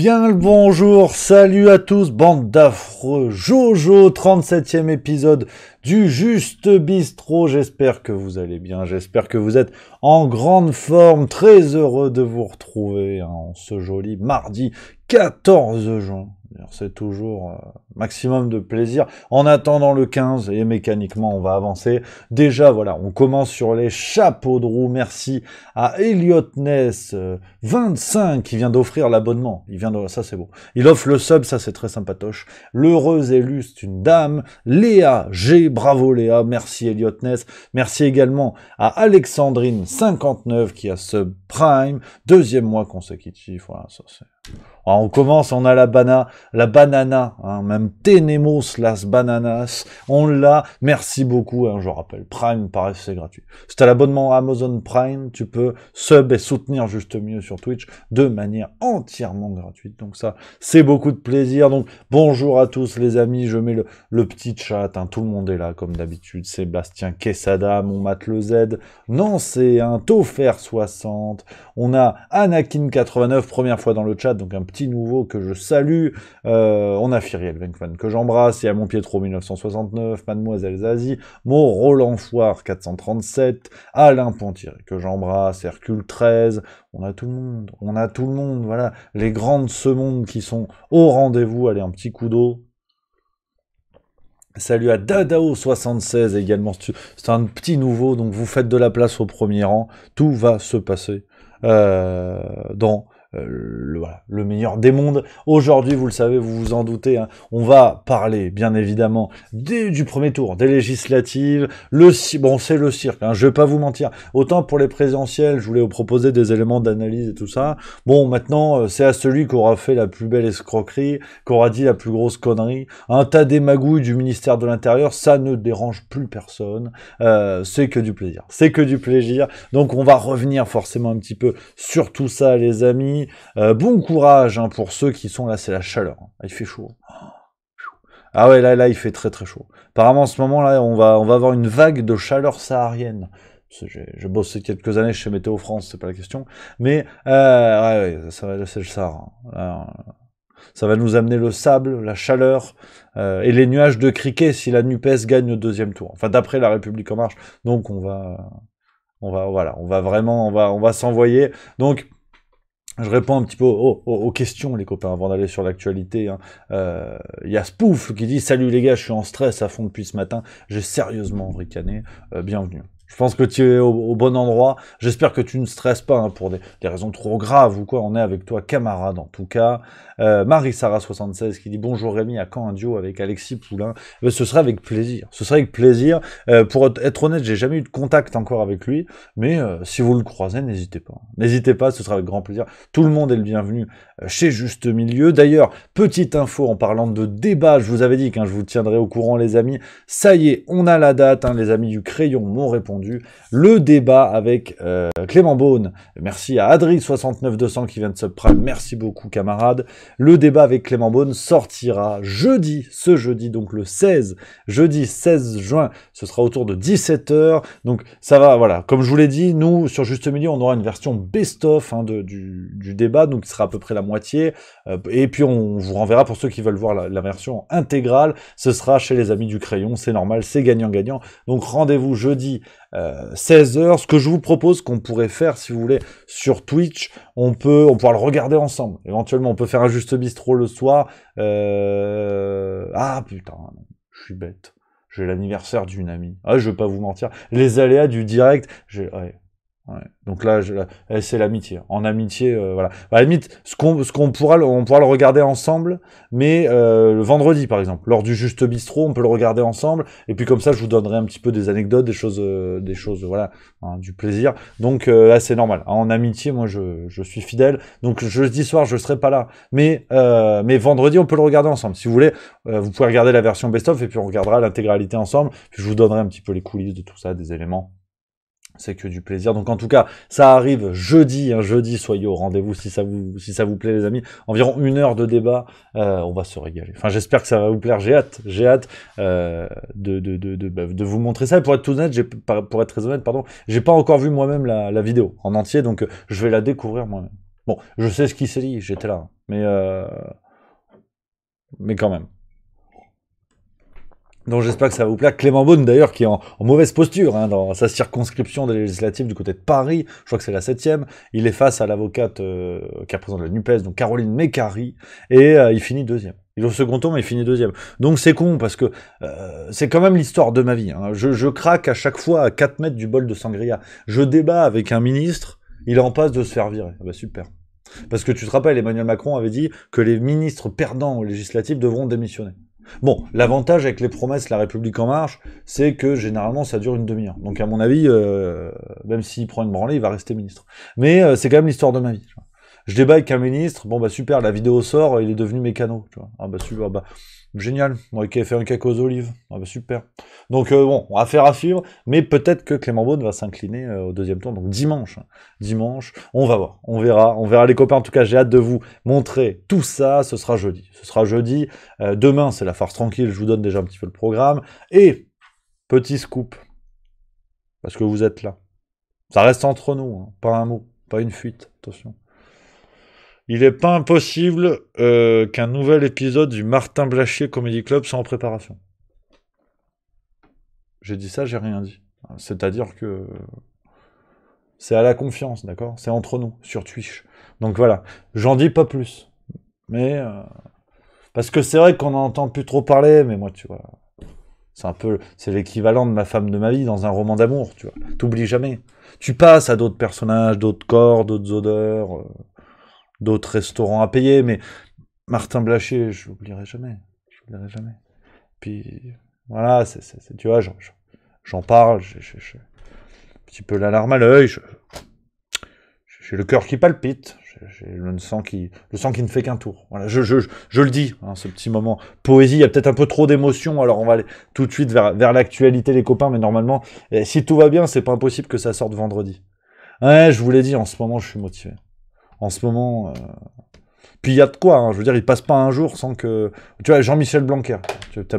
Bien le bonjour, salut à tous, bande d'affreux, Jojo, 37e épisode du Juste Bistrot, j'espère que vous allez bien, j'espère que vous êtes en grande forme, très heureux de vous retrouver en ce joli mardi 14 juin. C'est toujours maximum de plaisir. En attendant le 15, et mécaniquement on va avancer. Déjà voilà, on commence sur les chapeaux de roue. Merci à Elliot Ness 25 qui vient d'offrir l'abonnement. Ça c'est beau. Il offre le sub, ça c'est très sympatoche. L'heureuse élue, c'est une dame. Léa G, bravo Léa, merci Elliot Ness. Merci également à Alexandrine 59 qui a sub Prime, deuxième mois consécutif. Voilà, ça c'est... Alors on commence, on a la banana, hein, même Tenemos las bananas, on l'a, merci beaucoup, hein, je rappelle, Prime, pareil, c'est gratuit. Si t'as l'abonnement Amazon Prime, tu peux sub et soutenir juste mieux sur Twitch de manière entièrement gratuite, donc ça, c'est beaucoup de plaisir, donc bonjour à tous les amis, je mets le petit chat, hein, tout le monde est là comme d'habitude, Sébastien Quesada, mon Mat le Z, Nancé, un Taufer 60, on a Anakin 89, première fois dans le chat, donc un petit nouveau que je salue, on a Firiel Venkman que j'embrasse, il y a mon Pietro 1969, Mademoiselle Zazie, mon Roland Foire 437, Alain Pontier que j'embrasse, Hercule 13, on a tout le monde, voilà, les grandes ce monde qui sont au rendez-vous, allez un petit coup d'eau. Salut à Dadao76 également, c'est un petit nouveau, donc vous faites de la place au premier rang, tout va se passer dans le meilleur des mondes. Aujourd'hui, vous le savez, vous vous en doutez, hein, on va parler, bien évidemment, du premier tour, des législatives, bon, c'est le cirque, hein, je vais pas vous mentir. Autant pour les présidentielles, je voulais vous proposer des éléments d'analyse et tout ça. Bon, maintenant, c'est à celui qui aura fait la plus belle escroquerie, qui aura dit la plus grosse connerie, un tas d'émagouilles du ministère de l'Intérieur, ça ne dérange plus personne, c'est que du plaisir. C'est que du plaisir. Donc, on va revenir forcément un petit peu sur tout ça, les amis. Bon courage hein, pour ceux qui sont là, c'est la chaleur. Il fait chaud. Ah ouais, là, il fait très très chaud. Apparemment, en ce moment là, on va avoir une vague de chaleur saharienne. J'ai bossé quelques années chez Météo France, c'est pas la question. Mais ouais, ça va, c'est le Sahara. Là, ça va nous amener le sable, la chaleur et les nuages de criquet si la NUPES gagne le deuxième tour. Enfin, d'après La République En Marche. Donc on va s'envoyer. Donc je réponds un petit peu aux questions, les copains, avant d'aller sur l'actualité. Y a Spoof qui dit « Salut les gars, je suis en stress à fond depuis ce matin. J'ai sérieusement ricané. Bienvenue. » Je pense que tu es au bon endroit. J'espère que tu ne stresses pas hein, pour des raisons trop graves ou quoi. On est avec toi, camarade, en tout cas. Marie-Sara76 qui dit « Bonjour Rémi, à quand un duo avec Alexis Poulain ?» Ce serait avec plaisir. Ce serait avec plaisir. Pour être honnête, j'ai jamais eu de contact encore avec lui. Mais si vous le croisez, n'hésitez pas. N'hésitez pas, ce sera avec grand plaisir. Tout le monde est le bienvenu chez Juste Milieu. D'ailleurs, petite info en parlant de débat, je vous avais dit que je vous tiendrai au courant les amis. Ça y est, on a la date, hein, les amis du crayon m'ont répondu. Le débat avec Clément Beaune. Merci à Adri69200 qui vient de subprime. Merci beaucoup camarades. Le débat avec Clément Beaune sortira ce jeudi, donc le 16, jeudi 16 juin. Ce sera autour de 17h. Donc ça va, voilà. Comme je vous l'ai dit, nous, sur Juste Milieu, on aura une version best-of hein, du débat, donc il sera à peu près la moitié. Et puis on vous renverra pour ceux qui veulent voir la version intégrale. Ce sera chez les amis du crayon, c'est normal, c'est gagnant-gagnant. Donc rendez-vous jeudi 16h. Ce que je vous propose qu'on pourrait faire, si vous voulez, sur Twitch, on pourra le regarder ensemble. Éventuellement, on peut faire un Juste Bistrot le soir. Ah putain, je suis bête. J'ai l'anniversaire d'une amie. Ah, je vais pas vous mentir. Les aléas du direct, ouais. Donc là, c'est l'amitié. En amitié, voilà. À la limite, on pourra le regarder ensemble, mais le vendredi, par exemple, lors du Juste Bistrot, on peut le regarder ensemble. Et puis comme ça, je vous donnerai un petit peu des anecdotes, des choses, voilà, hein, du plaisir. Donc là, c'est normal. En amitié, moi, je suis fidèle. Donc jeudi soir, je serai pas là, mais vendredi, on peut le regarder ensemble. Si vous voulez, vous pouvez regarder la version best-of et puis on regardera l'intégralité ensemble. Puis je vous donnerai un petit peu les coulisses de tout ça, des éléments. C'est que du plaisir. Donc en tout cas, ça arrive jeudi, soyez au rendez-vous si ça vous plaît les amis. Environ 1 heure de débat, on va se régaler. Enfin, j'espère que ça va vous plaire. J'ai hâte de vous montrer ça. Et pour être très honnête, pardon, j'ai pas encore vu moi-même la vidéo en entier, donc je vais la découvrir moi-même. Bon, je sais ce qui s'est dit, j'étais là, mais quand même. Donc j'espère que ça va vous plaire. Clément Beaune d'ailleurs qui est en mauvaise posture hein, dans sa circonscription des législatives du côté de Paris, je crois que c'est la 7e, il est face à l'avocate qui représente la NUPES, donc Caroline Mécari, et il finit deuxième. Il est au second tour mais il finit deuxième. Donc c'est con parce que c'est quand même l'histoire de ma vie. Hein. Je craque à chaque fois à 4 mètres du bol de sangria. Je débat avec un ministre, il est en passe de se faire virer. Ah bah super. Parce que tu te rappelles, Emmanuel Macron avait dit que les ministres perdants aux législatives devront démissionner. Bon, l'avantage avec les promesses La République En Marche, c'est que généralement ça dure une demi-heure. Donc à mon avis, même s'il prend une branlée, il va rester ministre. Mais c'est quand même l'histoire de ma vie. Tu vois. Je débat avec un ministre, bon bah super, la vidéo sort, il est devenu mécano. Tu vois. Ah bah super, bah génial, moi qui ai fait un cake aux olives. Ah bah super. Donc bon, on va faire à suivre, mais peut-être que Clément Beaune va s'incliner au deuxième tour, donc dimanche. Hein. Dimanche, on va voir, on verra les copains, en tout cas j'ai hâte de vous montrer tout ça, ce sera jeudi. Ce sera jeudi, demain c'est la farce tranquille, je vous donne déjà un petit peu le programme, et petit scoop, parce que vous êtes là. Ça reste entre nous, hein, pas un mot, pas une fuite, attention. Il n'est pas impossible qu'un nouvel épisode du Martin Blachier Comedy Club soit en préparation. J'ai dit ça, j'ai rien dit. C'est-à-dire que c'est à la confiance, d'accord? C'est entre nous, sur Twitch. Donc voilà, j'en dis pas plus. Mais parce que c'est vrai qu'on n'en entend plus trop parler, mais moi, tu vois, c'est l'équivalent de ma femme de ma vie dans un roman d'amour, tu vois. T'oublies jamais. Tu passes à d'autres personnages, d'autres corps, d'autres odeurs, d'autres restaurants à payer, mais Martin Blachier, je l'oublierai jamais. Je l'oublierai jamais. Puis voilà, tu vois, j'en parle, j'ai un petit peu l'alarme à l'œil, j'ai le cœur qui palpite, j'ai le sang qui ne fait qu'un tour. Voilà, je le dis, hein, ce petit moment. Poésie, il y a peut-être un peu trop d'émotions, alors on va aller tout de suite vers l'actualité, les copains, mais normalement, si tout va bien, c'est pas impossible que ça sorte vendredi. Ouais, je vous l'ai dit, en ce moment, je suis motivé. En ce moment... Puis il y a de quoi, hein, je veux dire, il passe pas un jour sans que... Tu vois, Jean-Michel Blanquer,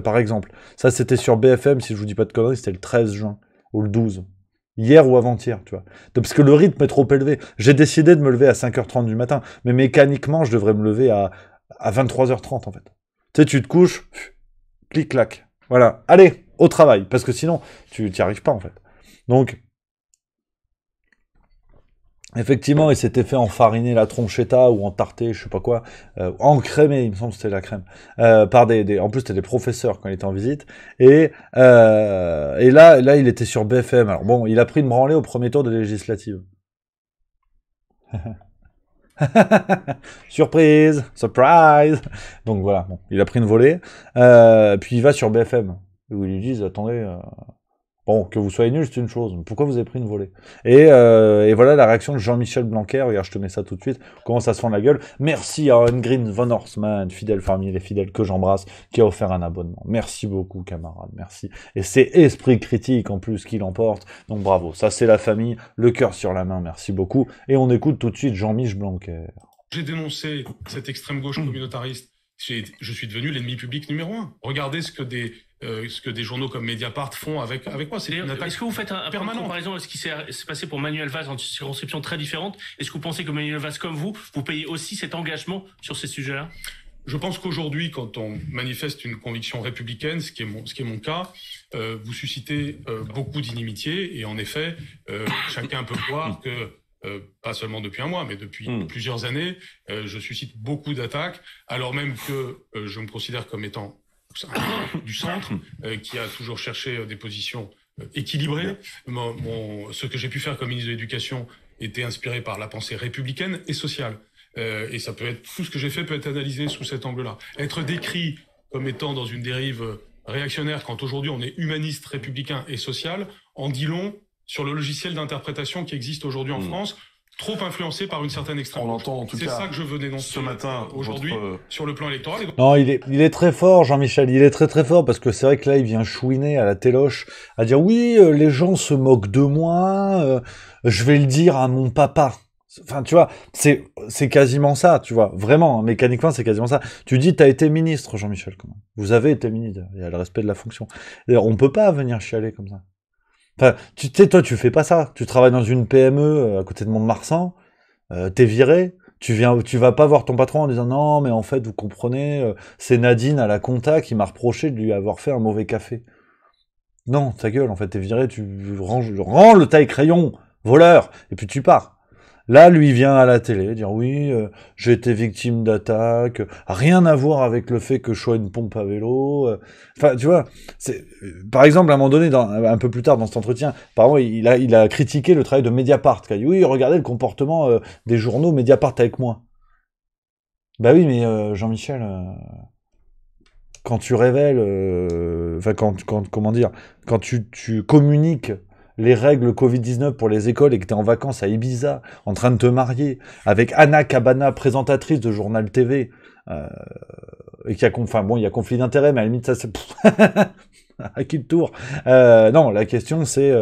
par exemple. Ça, c'était sur BFM, si je vous dis pas de conneries, c'était le 13 juin, ou le 12. Hier ou avant-hier, tu vois. Parce que le rythme est trop élevé. J'ai décidé de me lever à 5h30 du matin, mais mécaniquement, je devrais me lever à 23h30, en fait. Tu sais, tu te couches, clic-clac. Voilà. Allez, au travail, parce que sinon, tu n'y arrives pas, en fait. Donc... Effectivement, il s'était fait enfariner la tronchetta ou entarter, je sais pas quoi, encrémer, il me semble que c'était la crème, par en plus c'était des professeurs quand il était en visite, et là, il était sur BFM. Alors bon, il a pris une branlée au premier tour de législative. Surprise, surprise. Donc voilà, bon, il a pris une volée, puis il va sur BFM où ils lui disent attendez. Bon, que vous soyez nul, c'est une chose. Pourquoi vous avez pris une volée et voilà la réaction de Jean-Michel Blanquer. Regarde, je te mets ça tout de suite. Comment ça se fend la gueule. Merci à Green Von Horstman, fidèle parmi les fidèles que j'embrasse, qui a offert un abonnement. Merci beaucoup, camarade. Merci. Et c'est Esprit Critique, en plus, qui l'emporte. Donc bravo. Ça, c'est la famille. Le cœur sur la main. Merci beaucoup. Et on écoute tout de suite Jean-Michel Blanquer. J'ai dénoncé cette extrême gauche communautariste. Je suis devenu l'ennemi public numéro 1. Regardez ce que des journaux comme Mediapart font avec moi. C'est une attaque. Est-ce que vous faites un point de comparaison à ce qui s'est passé pour Manuel Valls dans une circonscription très différente? Est-ce que vous pensez que Manuel Valls, comme vous payez aussi cet engagement sur ces sujets-là? Je pense qu'aujourd'hui, quand on manifeste une conviction républicaine, ce qui est mon cas, vous suscitez beaucoup d'inimitié. Et en effet, chacun peut voir que pas seulement depuis un mois, mais depuis plusieurs années, je suscite beaucoup d'attaques, alors même que je me considère comme étant du centre, qui a toujours cherché des positions équilibrées. Ce que j'ai pu faire comme ministre de l'Éducation était inspiré par la pensée républicaine et sociale. Et ça peut être, tout ce que j'ai fait peut être analysé sous cet angle-là. Être décrit comme étant dans une dérive réactionnaire, quand aujourd'hui on est humaniste, républicain et social, en dit long sur le logiciel d'interprétation qui existe aujourd'hui en France, trop influencé par une certaine extrême. On entend en tout cas. C'est ça que je veux dénoncer ce matin aujourd'hui sur le plan électoral. Non, il est très fort, Jean-Michel. Il est très très fort parce que c'est vrai que là, il vient chouiner à la téloche, à dire oui, les gens se moquent de moi. Je vais le dire à mon papa. Enfin, tu vois, c'est quasiment ça, tu vois. Vraiment, hein, mécaniquement, c'est quasiment ça. Tu dis, t'as été ministre, Jean-Michel. Comment vous avez été ministre. Il y a le respect de la fonction. D'ailleurs, on peut pas venir chialer comme ça. Enfin, tu sais, toi, tu fais pas ça. Tu travailles dans une PME à côté de Mont-de-Marsan, t'es viré, tu vas pas voir ton patron en disant non, mais en fait, vous comprenez, c'est Nadine à la compta qui m'a reproché de lui avoir fait un mauvais café. Non, ta gueule, en fait, t'es viré, tu rends le taille-crayon, voleur, et puis tu pars. Là, lui vient à la télé dire oui, j'ai été victime d'attaque, rien à voir avec le fait que je sois une pompe à vélo. Enfin, tu vois, par exemple, à un moment donné, un peu plus tard dans cet entretien, apparemment, il a critiqué le travail de Mediapart. Il a dit oui, regardez le comportement des journaux Mediapart avec moi. Bah oui, mais Jean-Michel, quand tu révèles, comment dire, quand tu communiques les règles Covid-19 pour les écoles et que t'es en vacances à Ibiza, en train de te marier, avec Anna Cabana, présentatrice de Journal TV, et qui a, il y a conflit d'intérêts, mais à la limite, ça, c'est, à qui le tour? Non, la question, c'est,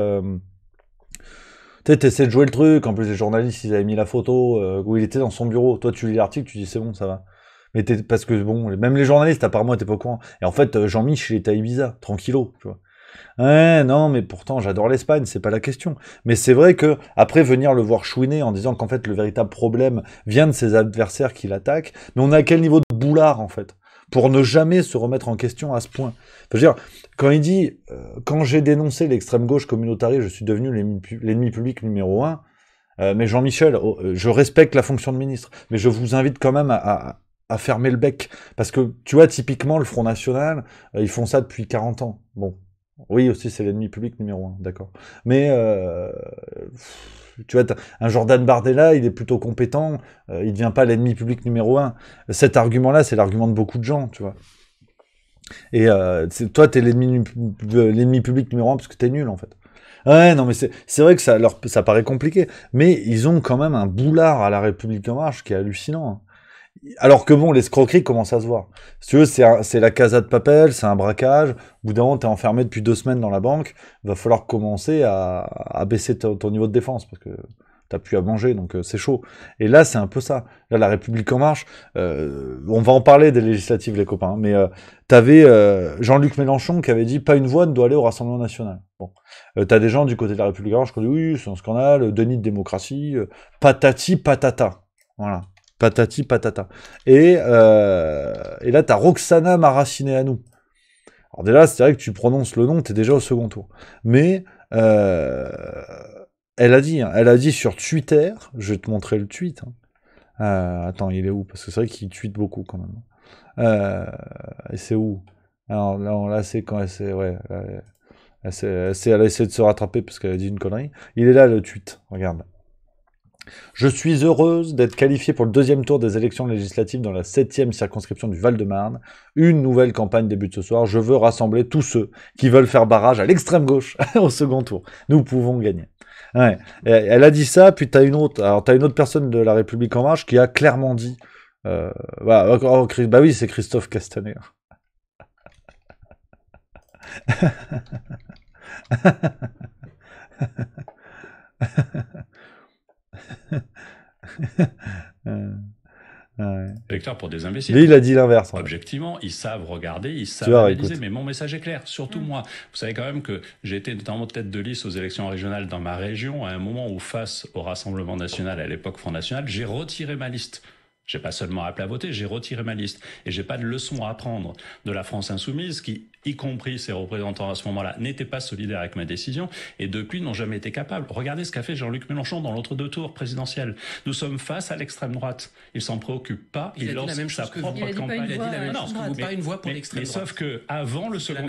tu sais, t'essaies de jouer le truc, en plus, les journalistes, ils avaient mis la photo, où il était dans son bureau. Toi, tu lis l'article, tu dis, c'est bon, ça va. Mais parce que, bon, même les journalistes, apparemment, étaient pas au courant. Et en fait, Jean-Mich, il était à Ibiza, tranquillo, tu vois. Ouais, non, mais pourtant, j'adore l'Espagne, c'est pas la question. Mais c'est vrai que, après, venir le voir chouiner en disant qu'en fait, le véritable problème vient de ses adversaires qui l'attaquent, mais on a quel niveau de boulard, en fait, pour ne jamais se remettre en question à ce point. Je veux dire, quand il dit, quand j'ai dénoncé l'extrême gauche communautariste, je suis devenu l'ennemi public numéro 1, mais Jean-Michel, je respecte la fonction de ministre, mais je vous invite quand même à fermer le bec. Parce que, tu vois, typiquement, le Front National, ils font ça depuis 40 ans. Bon. Oui, aussi, c'est l'ennemi public numéro 1, d'accord. Mais, tu vois, un Jordan Bardella, il est plutôt compétent, il devient pas l'ennemi public numéro 1. Cet argument-là, c'est l'argument de beaucoup de gens, tu vois. Et toi, t'es l'ennemi public numéro 1 parce que t'es nul, en fait. Ouais, non, mais c'est vrai que ça paraît compliqué. Mais ils ont quand même un boulard à la République En Marche qui est hallucinant, hein. Alors que bon, l'escroquerie commence à se voir. Si tu veux, c'est la Casa de Papel, c'est un braquage. Au bout d'un moment, t'es enfermé depuis 2 semaines dans la banque. Il va falloir commencer à baisser ton niveau de défense parce que t'as plus à manger, donc c'est chaud. Et là, c'est un peu ça. Là, la République En Marche, on va en parler des législatives, les copains, mais t'avais Jean-Luc Mélenchon qui avait dit pas une voix ne doit aller au Rassemblement National. Bon, t'as des gens du côté de la République En Marche qui ont dit oui, c'est un scandale, déni de démocratie, patati patata. Voilà. Patati patata. Et là, t'as Roxana Maracineanu. Alors déjà, c'est vrai que tu prononces le nom, t'es déjà au second tour. Mais elle a dit sur Twitter, je vais te montrer le tweet. Attends, il est où? Parce que c'est vrai qu'il tweete beaucoup quand même. Et c'est où? Alors là, c'est quand ouais, elle a essayé de se rattraper parce qu'elle a dit une connerie. Il est là le tweet, regarde. Je suis heureuse d'être qualifiée pour le 2e tour des élections législatives dans la 7e circonscription du Val-de-Marne. Une nouvelle campagne débute ce soir. Je veux rassembler tous ceux qui veulent faire barrage à l'extrême gauche au second tour. Nous pouvons gagner. Ouais. Et elle a dit ça, puis t'as une autre personne de la République En Marche qui a clairement dit, bah oui, c'est Christophe Castaner. Ouais. Électeurs pour des imbéciles. Lui, il a dit l'inverse. Objectivement, ils savent regarder, ils savent analyser, mais mon message est clair, surtout moi. Vous savez quand même que j'ai été notamment tête de liste aux élections régionales dans ma région, à un moment où, face au Rassemblement National, à l'époque Front National, j'ai retiré ma liste. J'ai pas seulement appelé à voter, j'ai retiré ma liste. Et j'ai pas de leçon à apprendre de la France insoumise qui, y compris ses représentants à ce moment-là, n'étaient pas solidaires avec ma décision et depuis n'ont jamais été capables. Regardez ce qu'a fait Jean-Luc Mélenchon dans l'entre-deux tours présidentiels. Nous sommes face à l'extrême droite. Il s'en préoccupe pas. Il lance sa propre campagne. Il a dit la même chose que vous, pas une voix pour l'extrême droite. Sauf que avant le second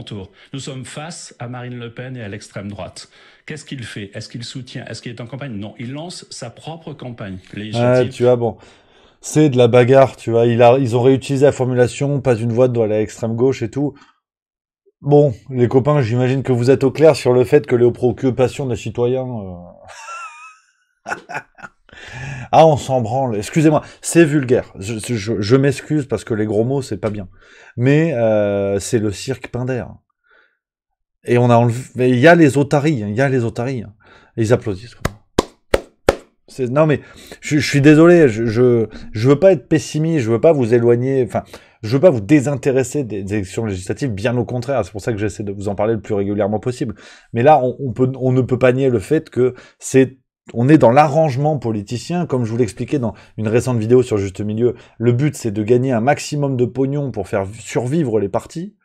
tour, nous sommes face à Marine Le Pen et à l'extrême droite. Qu'est-ce qu'il fait? Est-ce qu'il soutient? Est-ce qu'il est en campagne? Non, il lance sa propre campagne législative. Tu vois, bon, c'est de la bagarre, tu vois. Ils ont réutilisé la formulation, pas une voix doit aller à l'extrême gauche et tout. Bon, les copains, j'imagine que vous êtes au clair sur le fait que les préoccupations des citoyens... Ah, on s'en branle. Excusez-moi, c'est vulgaire. Je m'excuse parce que les gros mots, c'est pas bien. Mais c'est le cirque Pinder. Et on a enlevé... Mais il y a les otaries, Et ils applaudissent. Non mais, je suis désolé, je veux pas être pessimiste, je veux pas vous éloigner, enfin, je veux pas vous désintéresser des élections législatives, bien au contraire, c'est pour ça que j'essaie de vous en parler le plus régulièrement possible. Mais là, on ne peut pas nier le fait que c'est on est dans l'arrangement politicien, comme je vous l'expliquais dans une récente vidéo sur Juste Milieu. Le but, c'est de gagner un maximum de pognon pour faire survivre les partis.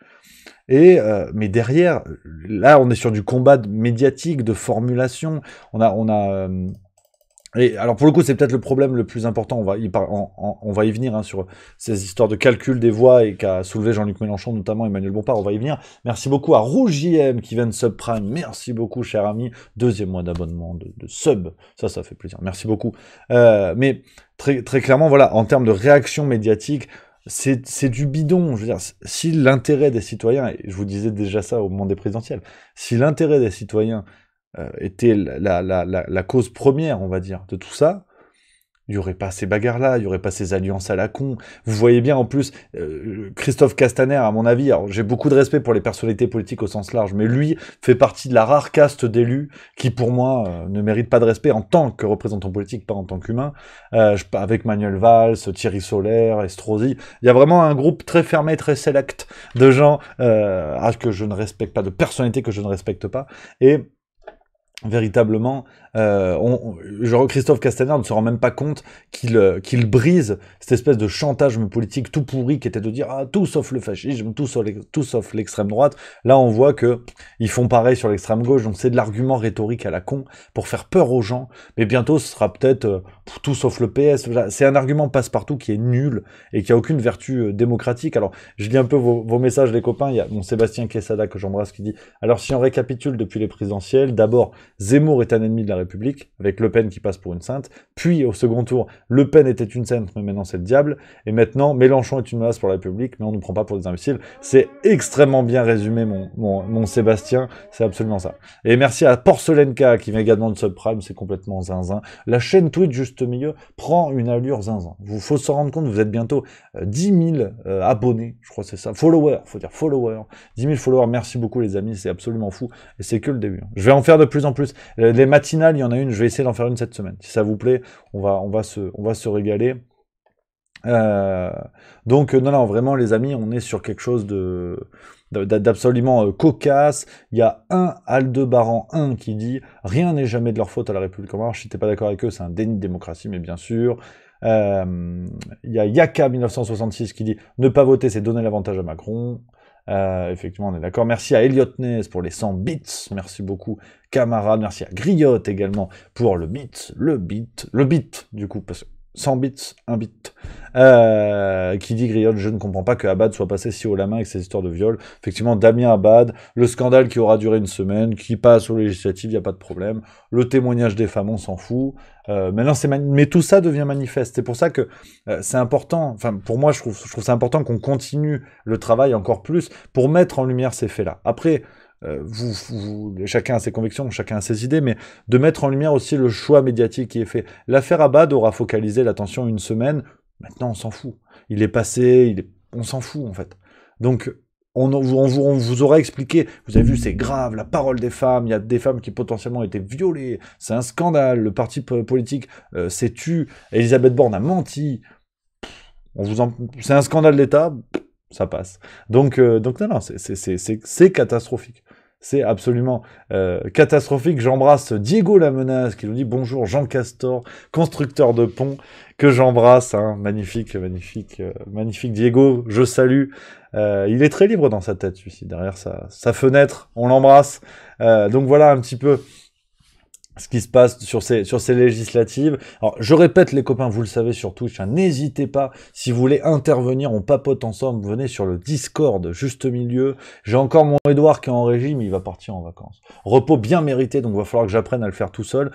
Mais derrière, là, on est sur du combat médiatique, de formulation. Et alors pour le coup, c'est peut-être le problème le plus important. On va y venir hein, sur ces histoires de calcul des voix et qu'a soulevé Jean-Luc Mélenchon, notamment Emmanuel Bompard. On va y venir. Merci beaucoup à Rouge JM qui vient de subprime. Merci beaucoup, cher ami. 2e mois d'abonnement, de sub. Ça fait plaisir. Merci beaucoup. Mais très, très clairement, voilà, en termes de réaction médiatique, c'est du bidon. Je veux dire, si l'intérêt des citoyens, et je vous disais déjà ça au moment des présidentielles, si l'intérêt des citoyens était la cause première, on va dire, de tout ça, il n'y aurait pas ces bagarres-là, il n'y aurait pas ces alliances à la con. Vous voyez bien, en plus, Christophe Castaner, à mon avis, alors j'ai beaucoup de respect pour les personnalités politiques au sens large, mais lui fait partie de la rare caste d'élus qui, pour moi, ne mérite pas de respect en tant que représentant politique, pas en tant qu'humain. Avec Manuel Valls, Thierry Solaire, Estrosi, il y a vraiment un groupe très fermé, très select de gens que je ne respecte pas, de personnalités que je ne respecte pas, et véritablement, Christophe Castaner ne se rend même pas compte qu'il brise cette espèce de chantage politique tout pourri qui était de dire tout sauf le fascisme, tout sauf l'extrême droite. Là, on voit que ils font pareil sur l'extrême gauche, donc c'est de l'argument rhétorique à la con pour faire peur aux gens. Mais bientôt, ce sera peut-être tout sauf le PS. C'est un argument passe-partout qui est nul et qui a aucune vertu démocratique. Alors, je lis un peu vos messages, les copains. Il y a mon Sébastien Quesada que j'embrasse qui dit alors si on récapitule depuis les présidentielles, d'abord Zemmour est un ennemi de la République, avec Le Pen qui passe pour une sainte, puis au second tour, Le Pen était une sainte, mais maintenant c'est le diable, et maintenant Mélenchon est une menace pour la République, mais on ne nous prend pas pour des imbéciles. C'est extrêmement bien résumé, mon Sébastien, c'est absolument ça. Et merci à Porcelenka qui vient également de subprime, c'est complètement zinzin. La chaîne Twitch Juste Milieu prend une allure zinzin. Il faut se rendre compte, vous êtes bientôt 10 000 abonnés, je crois que c'est ça, followers, faut dire followers, 10 000 followers, merci beaucoup les amis, c'est absolument fou, et c'est que le début. Je vais en faire de plus en plus. Les matinales, il y en a une, je vais essayer d'en faire une cette semaine. Si ça vous plaît, on va se régaler. Donc non, vraiment les amis, on est sur quelque chose d'absolument cocasse. Il y a un Aldebaran 1 qui dit « Rien n'est jamais de leur faute à la République en marche ». Si t'es pas d'accord avec eux, c'est un déni de démocratie, mais bien sûr. Il y a Yaka 1966 qui dit « Ne pas voter, c'est donner l'avantage à Macron ». Effectivement, on est d'accord. Merci à Elliot Ness pour les 100 bits. Merci beaucoup, camarade. Merci à Griotte également pour le bit, du coup, parce que 100 bits, 1 bit. Qui dit Griotte, je ne comprends pas que Abad soit passé si haut la main avec ses histoires de viol. Effectivement, Damien Abad, le scandale qui aura duré une semaine, qui passe aux législatives, il n'y a pas de problème. Le témoignage des femmes, on s'en fout. Maintenant, mais tout ça devient manifeste. C'est pour ça que c'est important, enfin, pour moi, je trouve c'est important qu'on continue le travail encore plus pour mettre en lumière ces faits-là. Après, chacun a ses convictions, chacun a ses idées, mais de mettre en lumière aussi le choix médiatique qui est fait. L'affaire Abad aura focalisé l'attention une semaine, maintenant on s'en fout. Il est passé, on s'en fout en fait. Donc on vous aura expliqué, vous avez vu, c'est grave, la parole des femmes, il y a des femmes qui potentiellement ont été violées, c'est un scandale, le parti politique s'est tu, Elisabeth Borne a menti, c'est un scandale d'État, ça passe. Donc non, c'est catastrophique. C'est absolument catastrophique. J'embrasse Diego la menace qui nous dit bonjour Jean Castor, constructeur de pont, que j'embrasse. Hein. Magnifique Diego, je salue. Il est très libre dans sa tête, celui-ci, derrière sa fenêtre. On l'embrasse. Donc voilà un petit peu ce qui se passe sur ces législatives. Alors, je répète, les copains, vous le savez sur Twitch, hein, n'hésitez pas, si vous voulez intervenir, on papote ensemble, venez sur le Discord, Juste Milieu. J'ai encore mon Edouard qui est en régime, il va partir en vacances. Repos bien mérité, donc il va falloir que j'apprenne à le faire tout seul.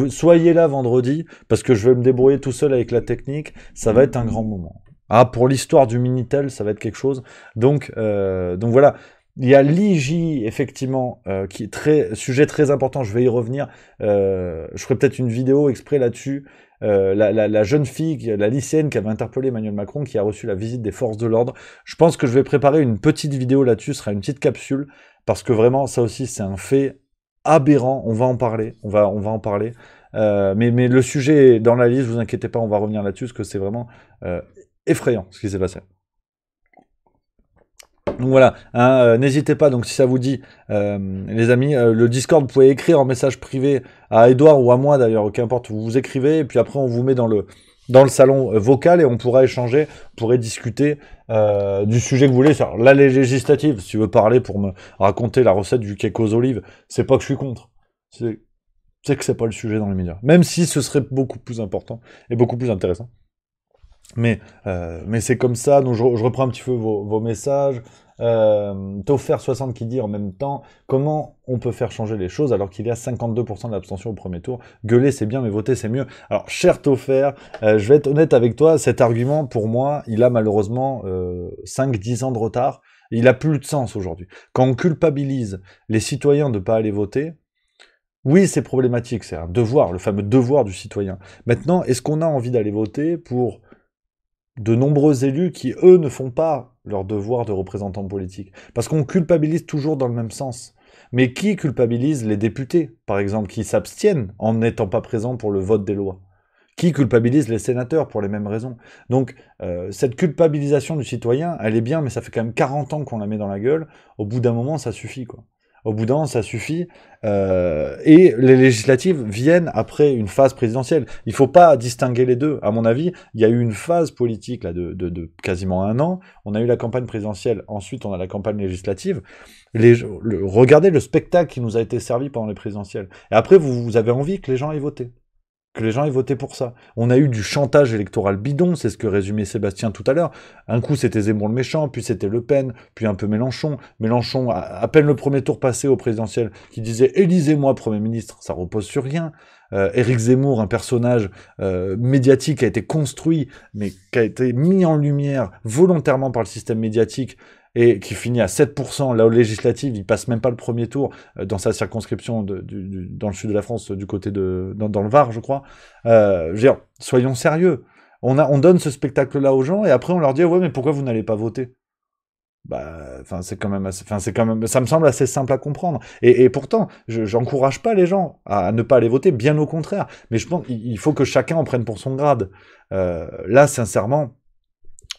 Soyez là vendredi, parce que je vais me débrouiller tout seul avec la technique, ça va être un grand moment. Ah, pour l'histoire du Minitel, ça va être quelque chose. Donc voilà. Il y a l'IJ, effectivement, qui est sujet très important, je vais y revenir. Je ferai peut-être une vidéo exprès là-dessus. La jeune fille, la lycéenne qui avait interpellé Emmanuel Macron, qui a reçu la visite des forces de l'ordre. Je pense que je vais préparer une petite vidéo là-dessus, ce sera une petite capsule, parce que vraiment, ça aussi, c'est un fait aberrant. On va en parler, on va en parler. Mais le sujet est dans la liste, vous inquiétez pas, on va revenir là-dessus, parce que c'est vraiment effrayant, ce qui s'est passé. Donc voilà, hein, n'hésitez pas, donc si ça vous dit, les amis, le Discord, vous pouvez écrire en message privé à Edouard ou à moi d'ailleurs, qu'importe, vous vous écrivez, et puis après on vous met dans le salon vocal et on pourra échanger, on pourrait discuter du sujet que vous voulez. Alors, là, les législatives, si tu veux parler pour me raconter la recette du cake aux olives, c'est pas que je suis contre, c'est que c'est pas le sujet dans les médias, même si ce serait beaucoup plus important et beaucoup plus intéressant. Mais c'est comme ça, donc je reprends un petit peu vos messages. Tofer60 qui dit en même temps, comment on peut faire changer les choses alors qu'il y a 52% de l'abstention au premier tour? Gueuler c'est bien, mais voter c'est mieux. Alors, cher Tofer, je vais être honnête avec toi, cet argument, pour moi, il a malheureusement 5-10 ans de retard. Il a plus de sens aujourd'hui. Quand on culpabilise les citoyens de ne pas aller voter, oui, c'est problématique, c'est un devoir, le fameux devoir du citoyen. Maintenant, est-ce qu'on a envie d'aller voter pour de nombreux élus qui, eux, ne font pas leur devoir de représentants politiques? Parce qu'on culpabilise toujours dans le même sens. Mais qui culpabilise les députés, par exemple, qui s'abstiennent en n'étant pas présents pour le vote des lois? Qui culpabilise les sénateurs pour les mêmes raisons? Donc, cette culpabilisation du citoyen, elle est bien, mais ça fait quand même 40 ans qu'on la met dans la gueule. Au bout d'un moment, ça suffit, quoi. Au bout d'un an, ça suffit. Et les législatives viennent après une phase présidentielle. Il faut pas distinguer les deux. À mon avis, il y a eu une phase politique là de quasiment un an. On a eu la campagne présidentielle. Ensuite, on a la campagne législative. Regardez le spectacle qui nous a été servi pendant les présidentielles. Et après, vous avez envie que les gens aient voté. Que les gens aient voté pour ça. On a eu du chantage électoral bidon, c'est ce que résumait Sébastien tout à l'heure. Un coup, c'était Zemmour le méchant, puis c'était Le Pen, puis un peu Mélenchon. Mélenchon, à peine le premier tour passé au présidentiel, qui disait « Élisez-moi Premier ministre », ça repose sur rien. Éric Zemmour, un personnage médiatique qui a été construit, mais qui a été mis en lumière volontairement par le système médiatique, et qui finit à 7%, là aux législatives, il passe même pas le premier tour dans sa circonscription dans le sud de la France, du côté dans le Var, je crois. Je veux dire, soyons sérieux. On donne ce spectacle-là aux gens et après on leur dit ouais, mais pourquoi vous n'allez pas voter? C'est quand même, ça me semble assez simple à comprendre. Et pourtant, j'encourage pas les gens à ne pas aller voter, bien au contraire. Mais je pense qu'il faut que chacun en prenne pour son grade. Là, sincèrement.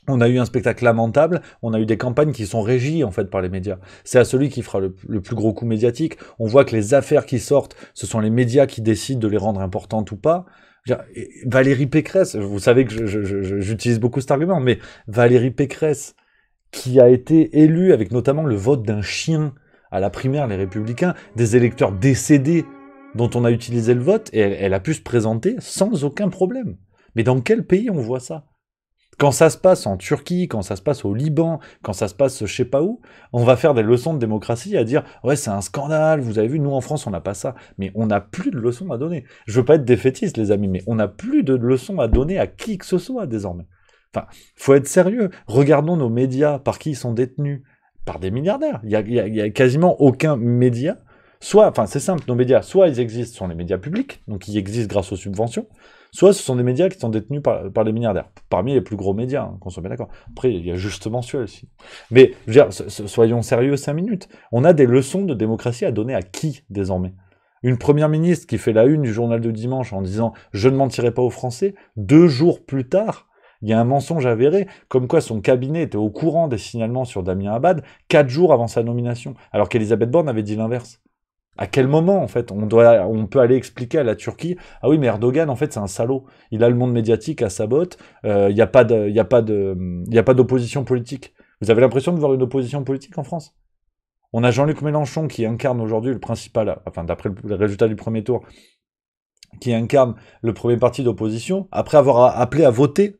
On a eu un spectacle lamentable, on a eu des campagnes qui sont régies en fait par les médias. C'est à celui qui fera le plus gros coup médiatique. On voit que les affaires qui sortent, ce sont les médias qui décident de les rendre importantes ou pas. Valérie Pécresse, vous savez que j'utilise beaucoup cet argument, mais Valérie Pécresse, qui a été élue avec notamment le vote d'un chien à la primaire, les Républicains, des électeurs décédés dont on a utilisé le vote, et elle a pu se présenter sans aucun problème. Mais dans quel pays on voit ça? Quand ça se passe en Turquie, quand ça se passe au Liban, quand ça se passe je sais pas où, on va faire des leçons de démocratie à dire « Ouais, c'est un scandale, vous avez vu, nous en France, on n'a pas ça. » Mais on n'a plus de leçons à donner. Je veux pas être défaitiste, les amis, mais on n'a plus de leçons à donner à qui que ce soit, désormais. Enfin, faut être sérieux. Regardons nos médias, par qui ils sont détenus? Par des milliardaires. Il y a quasiment aucun média. C'est simple, nos médias, soit ils existent, ce sont les médias publics, donc ils existent grâce aux subventions, soit ce sont des médias qui sont détenus par les milliardaires. Parmi les plus gros médias, hein, qu'on soit bien d'accord. Après, il y a Juste Mensuel aussi. Mais, je veux dire, soyons sérieux 5 minutes. On a des leçons de démocratie à donner à qui, désormais? Une première ministre qui fait la une du journal de dimanche en disant « Je ne mentirai pas aux Français », 2 jours plus tard, il y a un mensonge avéré, comme quoi son cabinet était au courant des signalements sur Damien Abad 4 jours avant sa nomination, alors qu'Elisabeth Borne avait dit l'inverse. À quel moment, en fait, on peut aller expliquer à la Turquie « Ah oui, mais Erdogan, en fait, c'est un salaud. Il a le monde médiatique à sa botte. Il n'y a pas d'opposition politique. » Vous avez l'impression de voir une opposition politique en France? On a Jean-Luc Mélenchon qui incarne aujourd'hui le principal, enfin, d'après le résultat du premier tour, qui incarne le premier parti d'opposition, après avoir appelé à voter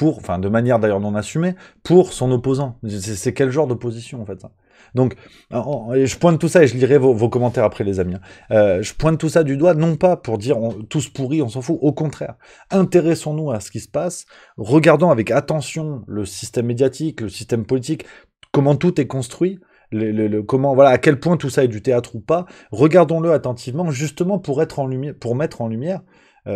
de manière d'ailleurs non assumée, pour son opposant. C'est quel genre d'opposition, en fait, ça? Donc, je pointe tout ça, et je lirai vos commentaires après, les amis. Je pointe tout ça du doigt, non pas pour dire tous pourris, on s'en fout, au contraire. Intéressons-nous à ce qui se passe, regardons avec attention le système médiatique, le système politique, comment tout est construit, à quel point tout ça est du théâtre ou pas. Regardons-le attentivement, justement pour mettre en lumière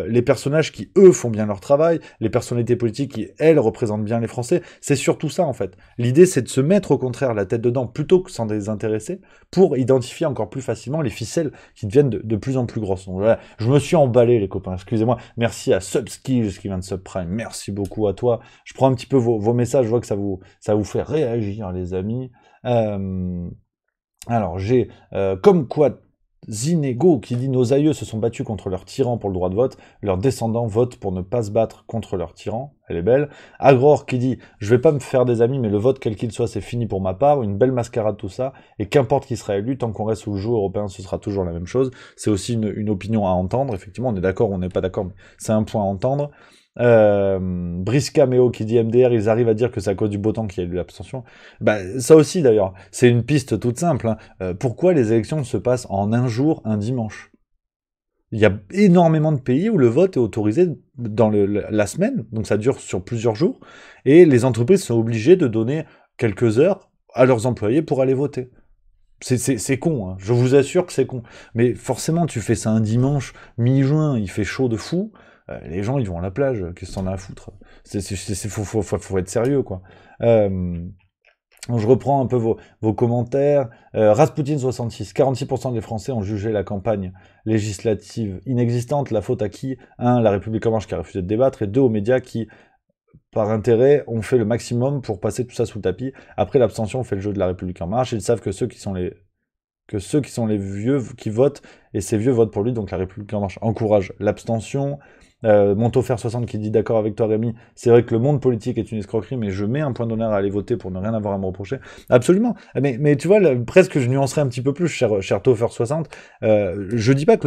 les personnages qui, eux, font bien leur travail, les personnalités politiques qui, elles, représentent bien les Français. C'est surtout ça, en fait. L'idée, c'est de se mettre, au contraire, la tête dedans, plutôt que s'en désintéresser, pour identifier encore plus facilement les ficelles qui deviennent de plus en plus grosses. Donc voilà, je me suis emballé, les copains, excusez-moi. Merci à Subskills qui vient de Subprime, merci beaucoup à toi. Je prends un petit peu vos messages, je vois que ça vous fait réagir, les amis. Alors, j'ai comme quoi Zinego qui dit « Nos aïeux se sont battus contre leurs tyrans pour le droit de vote, leurs descendants votent pour ne pas se battre contre leurs tyrans. » Elle est belle. Agror qui dit « Je vais pas me faire des amis, mais le vote, quel qu'il soit, c'est fini pour ma part. Une belle mascarade tout ça. Et qu'importe qui sera élu, tant qu'on reste sous le joug européen, ce sera toujours la même chose. » C'est aussi une opinion à entendre. Effectivement, on est d'accord, on n'est pas d'accord, mais c'est un point à entendre. Briska Meo qui dit MDR, ils arrivent à dire que c'est à cause du beau temps qu'il y a eu l'abstention. Bah, ça aussi d'ailleurs, c'est une piste toute simple. Hein. Pourquoi les élections se passent en un jour, un dimanche? Il y a énormément de pays où le vote est autorisé dans la semaine, donc ça dure sur plusieurs jours, et les entreprises sont obligées de donner quelques heures à leurs employés pour aller voter. C'est con, hein. Je vous assure que c'est con. Mais forcément, tu fais ça un dimanche, mi-juin, il fait chaud de fou, les gens, ils vont à la plage, qu'est-ce qu'on a à foutre? Faut être sérieux, quoi. Je reprends un peu vos commentaires. Rasputin66, 46% des Français ont jugé la campagne législative inexistante. La faute à qui? 1. La République En Marche qui a refusé de débattre, et 2. Aux médias qui, par intérêt, ont fait le maximum pour passer tout ça sous le tapis. Après l'abstention, on fait le jeu de la République En Marche. Ils savent que ceux qui sont les vieux qui votent, et ces vieux votent pour lui, donc la République En Marche encourage l'abstention. Montofer60 qui dit d'accord avec toi Rémi, c'est vrai que le monde politique est une escroquerie, mais je mets un point d'honneur à aller voter pour ne rien avoir à me reprocher. Absolument, mais tu vois, presque je nuancerais un petit peu plus, cher Tofer60, je dis pas que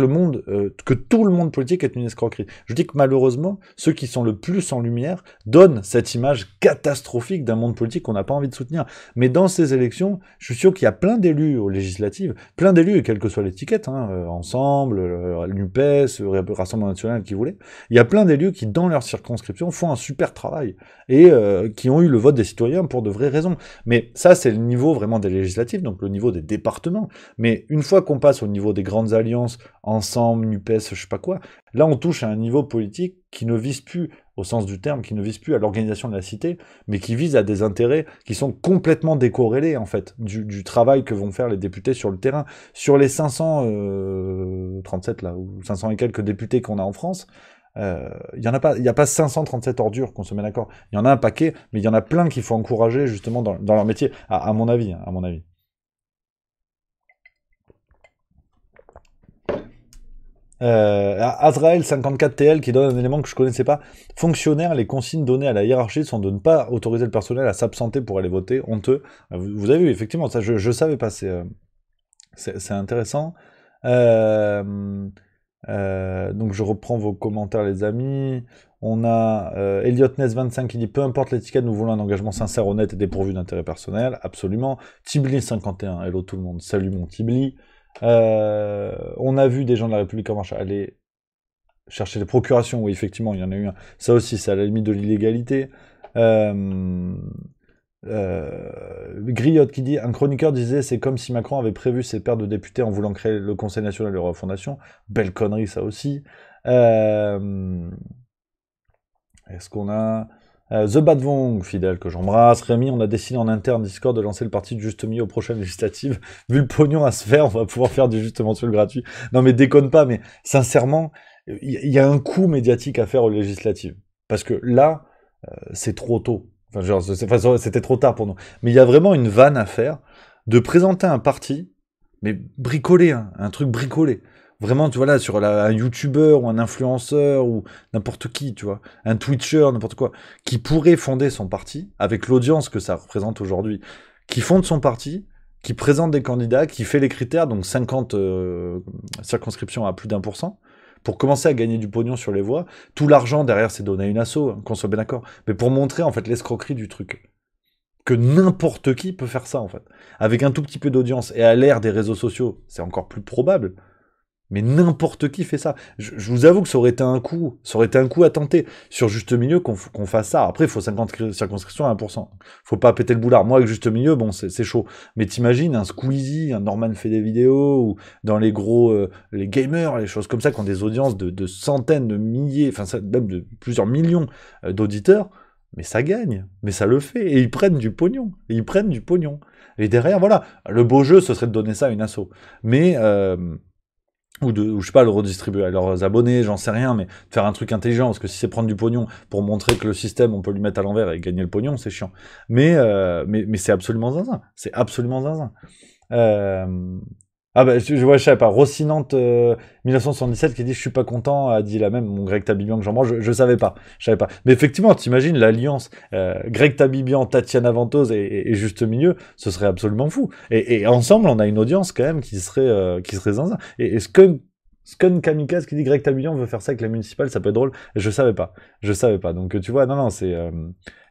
que tout le monde politique est une escroquerie. Je dis que malheureusement, ceux qui sont le plus en lumière donnent cette image catastrophique d'un monde politique qu'on n'a pas envie de soutenir. Mais dans ces élections, je suis sûr qu'il y a plein d'élus aux législatives, plein d'élus, et quelle que soit l'étiquette, Ensemble, l'UPES, Rassemblement National, qui voulait. Il y a plein d'élus qui, dans leur circonscription, font un super travail et qui ont eu le vote des citoyens pour de vraies raisons. Mais ça, c'est le niveau vraiment des législatives, donc le niveau des départements. Mais une fois qu'on passe au niveau des grandes alliances, Ensemble, NUPES, je sais pas quoi, là, on touche à un niveau politique qui ne vise plus, au sens du terme, qui ne vise plus à l'organisation de la cité, mais qui vise à des intérêts qui sont complètement décorrélés, en fait, du travail que vont faire les députés sur le terrain. Sur les 537, là, ou 500 et quelques députés qu'on a en France, il n'y a pas 537 ordures, qu'on se met d'accord. Il y en a un paquet, mais il y en a plein qu'il faut encourager justement dans leur métier, à mon avis. Azrael 54TL qui donne un élément que je connaissais pas. Fonctionnaire, les consignes données à la hiérarchie sont de ne pas autoriser le personnel à s'absenter pour aller voter. Honteux. Vous avez vu, effectivement, ça je savais pas. C'est intéressant. Donc je reprends vos commentaires les amis. On a Elliot Ness 25 qui dit peu importe l'étiquette, nous voulons un engagement sincère, honnête et dépourvu d'intérêt personnel. Absolument. Tibli 51, hello tout le monde, salut mon Tibli. On a vu des gens de la République En Marche aller chercher des procurations, oui effectivement il y en a eu un. Ça aussi c'est à la limite de l'illégalité. Griotte qui dit un chroniqueur disait c'est comme si Macron avait prévu ses paires de députés en voulant créer le Conseil national de la refondation. Belle connerie ça aussi. Est-ce qu'on a The Bad Vong, fidèle que j'embrasse. Rémi, on a décidé en interne Discord de lancer le parti du juste milieu aux prochaines législatives. Vu le pognon à se faire, on va pouvoir faire du juste mensuel gratuit. Non mais déconne pas, mais sincèrement, il y a un coût médiatique à faire aux législatives. Parce que là, c'est trop tôt. Enfin, genre, c'était trop tard pour nous. Mais il y a vraiment une vanne à faire de présenter un parti, mais bricolé, hein, un truc bricolé. Vraiment, tu vois là, sur un youtubeur ou un influenceur ou n'importe qui, tu vois, un twitcher, n'importe quoi, qui pourrait fonder son parti, avec l'audience que ça représente aujourd'hui, qui fonde son parti, qui présente des candidats, qui fait les critères, donc 50 circonscriptions à plus d'1%, pour commencer à gagner du pognon sur les voix. Tout l'argent derrière, c'est donné à une asso, hein, qu'on soit bien d'accord, mais pour montrer en fait l'escroquerie du truc. Que n'importe qui peut faire ça, en fait. Avec un tout petit peu d'audience, et à l'ère des réseaux sociaux, c'est encore plus probable. Mais n'importe qui fait ça. Je vous avoue que ça aurait été un coup à tenter. Sur Juste Milieu, qu'on fasse ça. Après, il faut 50 circonscriptions à 1%. Faut pas péter le boulard. Moi, avec Juste Milieu, bon, c'est chaud. Mais t'imagines, un Squeezie, un Norman fait des vidéos, ou dans les gros, les gamers, les choses comme ça, qui ont des audiences de centaines, de milliers, enfin, même de plusieurs millions d'auditeurs. Mais ça gagne. Mais ça le fait. Et ils prennent du pognon. Et derrière, voilà. Le beau jeu, ce serait de donner ça à une asso. Mais ou je sais pas, le redistribuer à leurs abonnés, j'en sais rien, mais faire un truc intelligent, parce que si c'est prendre du pognon pour montrer que le système, on peut lui mettre à l'envers et gagner le pognon, c'est chiant. Mais c'est absolument zinzin. C'est absolument zinzin. Ah bah, je sais pas, Rocinante 1977 qui dit je suis pas content, a dit la même, mon Greg Tabibian que j'en mange, je savais pas. Mais effectivement, t'imagines l'alliance Greg Tabibian, Tatiana Ventose et Juste Milieu, ce serait absolument fou. Et ensemble, on a une audience quand même qui serait zinzin. Et Skun Kamikaze qui dit Greg Tabibian veut faire ça avec la municipale, ça peut être drôle. Je savais pas. Donc tu vois, non, c'est...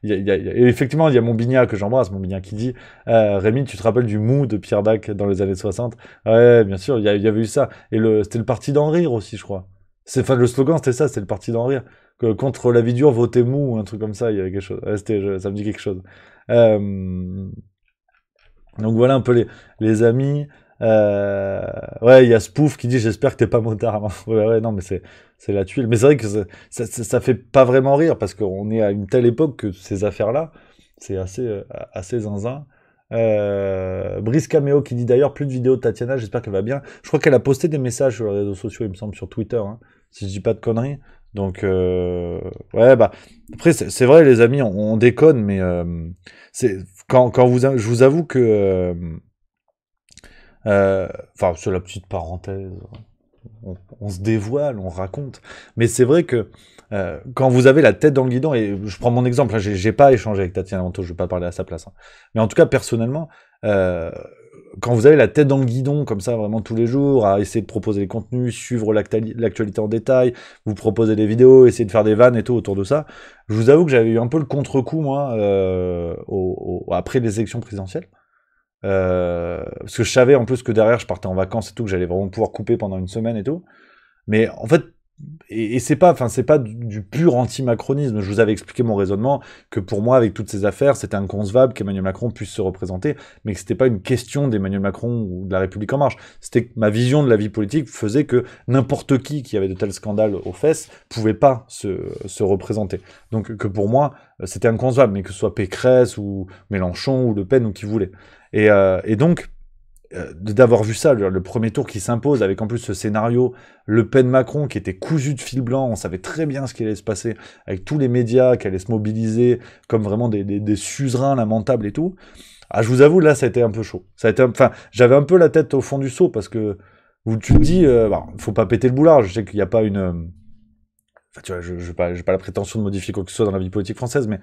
et effectivement, il y a Montbigna que j'embrasse, Montbigna qui dit Rémi, tu te rappelles du mou de Pierre Dac dans les années 60? Ouais, bien sûr, il y avait eu ça. Et c'était le parti d'en rire aussi, je crois. Le slogan, c'était ça, c'était le parti d'en rire. Contre la vie dure, votez mou, ou un truc comme ça, il y avait quelque chose. Ouais, ça me dit quelque chose. Donc voilà un peu les amis. Ouais, il y a Spoof qui dit j'espère que t'es pas motard. Ouais, non, mais c'est la tuile. Mais c'est vrai que ça fait pas vraiment rire parce qu'on est à une telle époque que ces affaires-là, c'est assez zinzin. Brice Caméo qui dit d'ailleurs plus de vidéos de Tatiana, j'espère qu'elle va bien. Je crois qu'elle a posté des messages sur les réseaux sociaux, il me semble, sur Twitter, hein, si je dis pas de conneries. Donc, ouais, bah, après, c'est vrai, les amis, on déconne, mais je vous avoue que, enfin, sur la petite parenthèse, on se dévoile, on raconte, mais c'est vrai que quand vous avez la tête dans le guidon, et je prends mon exemple, hein, j'ai pas échangé avec Tatiana Ventose, je vais pas parler à sa place, hein, mais en tout cas, personnellement, quand vous avez la tête dans le guidon, comme ça, vraiment tous les jours, à essayer de proposer les contenus, suivre l'actualité en détail, vous proposer des vidéos, essayer de faire des vannes et tout autour de ça, je vous avoue que j'avais eu un peu le contre-coup, moi, après les élections présidentielles. Parce que je savais en plus que derrière je partais en vacances et tout, que j'allais vraiment pouvoir couper pendant une semaine et tout. Mais en fait, et c'est pas du pur anti-macronisme. Je vous avais expliqué mon raisonnement, que pour moi, avec toutes ces affaires, c'était inconcevable qu'Emmanuel Macron puisse se représenter, mais que c'était pas une question d'Emmanuel Macron ou de la République en marche. C'était que ma vision de la vie politique faisait que n'importe qui avait de tels scandales aux fesses pouvait pas se représenter. Donc que pour moi, c'était inconcevable, mais que ce soit Pécresse ou Mélenchon ou Le Pen ou qui voulait. Et donc, d'avoir vu ça, le premier tour qui s'impose, avec en plus ce scénario Le Pen-Macron qui était cousu de fil blanc, on savait très bien ce qui allait se passer, avec tous les médias qui allaient se mobiliser comme vraiment des suzerains lamentables et tout. Ah, je vous avoue, là, ça a été un peu chaud. Enfin, j'avais un peu la tête au fond du seau, parce que où tu te dis, faut pas péter le boulard, je sais qu'il n'y a pas une... Enfin, tu vois, j'ai pas la prétention de modifier quoi que ce soit dans la vie politique française, mais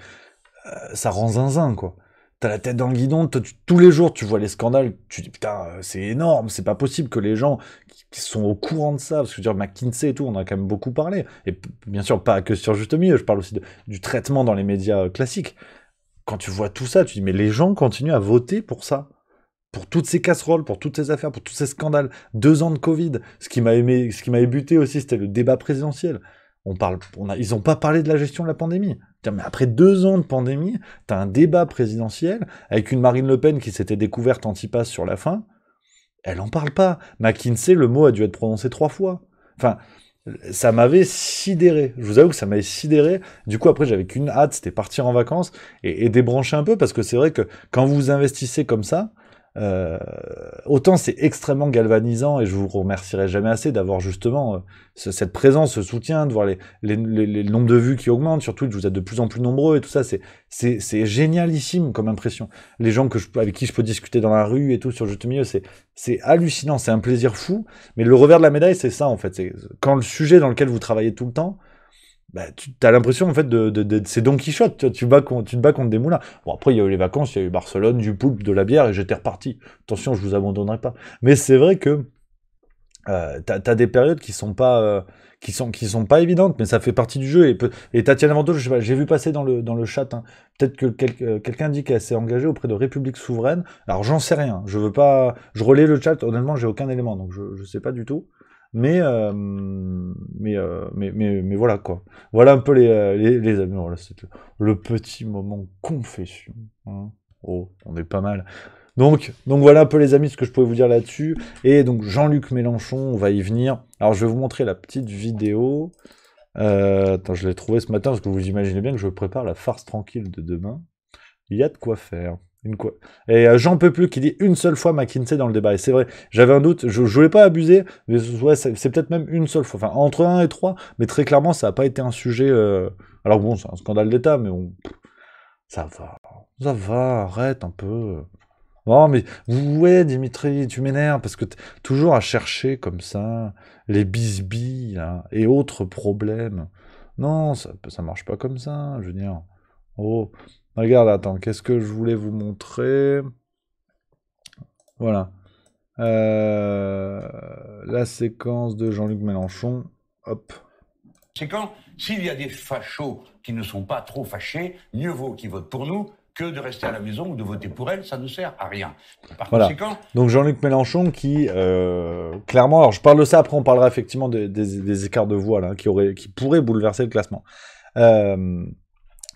ça rend zinzin, quoi. T'as la tête dans le guidon, tous les jours tu vois les scandales, tu dis putain, c'est énorme, c'est pas possible que les gens qui sont au courant de ça, parce que je veux dire, McKinsey et tout, on en a quand même beaucoup parlé, et bien sûr pas que sur Juste Milieu, je parle aussi du traitement dans les médias classiques. Quand tu vois tout ça, tu dis mais les gens continuent à voter pour ça, pour toutes ces casseroles, pour toutes ces affaires, pour tous ces scandales, 2 ans de Covid, ce qui m'a buté aussi, c'était le débat présidentiel. Ils ont pas parlé de la gestion de la pandémie. Mais après 2 ans de pandémie, t'as un débat présidentiel avec une Marine Le Pen qui s'était découverte anti-pass sur la fin. Elle en parle pas. McKinsey, le mot a dû être prononcé 3 fois. Enfin, ça m'avait sidéré. Je vous avoue que ça m'avait sidéré. Du coup, après, j'avais qu'une hâte, c'était partir en vacances et débrancher un peu, parce que c'est vrai que quand vous investissez comme ça, autant c'est extrêmement galvanisant, et je vous remercierai jamais assez d'avoir justement cette présence, ce soutien, de voir les nombres de vues qui augmentent sur Twitch, vous êtes de plus en plus nombreux et tout ça, c'est génialissime comme impression. Les gens avec qui je peux discuter dans la rue et tout sur Juste Milieu, c'est hallucinant, c'est un plaisir fou, mais le revers de la médaille, c'est ça en fait, c'est quand le sujet dans lequel vous travaillez tout le temps, bah, tu as l'impression en fait c'est Don Quichotte, tu te bats contre des moulins. Bon, après il y a eu les vacances, il y a eu Barcelone, du poulpe, de la bière, et j'étais reparti. Attention, je vous abandonnerai pas. Mais c'est vrai que t'as des périodes qui sont pas évidentes, mais ça fait partie du jeu. Et Tatiana Ventose, je sais pas, j'ai vu passer dans le chat, hein, peut-être que quelqu'un dit qu'elle s'est engagée auprès de République Souveraine. Alors j'en sais rien, je relais le chat, honnêtement j'ai aucun élément, donc je sais pas du tout. Mais voilà quoi. Voilà un peu les amis. Voilà, c'est le petit moment confession. Hein. Oh, on est pas mal. Donc voilà un peu les amis ce que je pouvais vous dire là-dessus. Et donc Jean-Luc Mélenchon, on va y venir. Alors je vais vous montrer la petite vidéo. Attends, je l'ai trouvée ce matin parce que vous imaginez bien que je prépare la farce tranquille de demain. Il y a de quoi faire. Et j'en peux plus qui dit une seule fois McKinsey dans le débat. Et c'est vrai, j'avais un doute, je voulais pas abuser, mais ouais, c'est peut-être même une seule fois. Enfin, entre 1 et 3, mais très clairement, ça n'a pas été un sujet... Alors bon, c'est un scandale d'État, mais ça va, arrête un peu. Non, mais ouais, Dimitri, tu m'énerves, parce que toujours à chercher comme ça, les bisbilles, hein, et autres problèmes. Non, ça marche pas comme ça, je veux dire. Oh, regarde, attends, qu'est-ce que je voulais vous montrer? Voilà. La séquence de Jean-Luc Mélenchon. Hop. C'est quand, s'il y a des fachos qui ne sont pas trop fâchés, mieux vaut qu'ils votent pour nous que de rester à la maison ou de voter pour elle, ça ne sert à rien. Par conséquent... Donc Jean-Luc Mélenchon qui, clairement, alors je parle de ça, après on parlera effectivement des écarts de voix là, qui pourraient bouleverser le classement.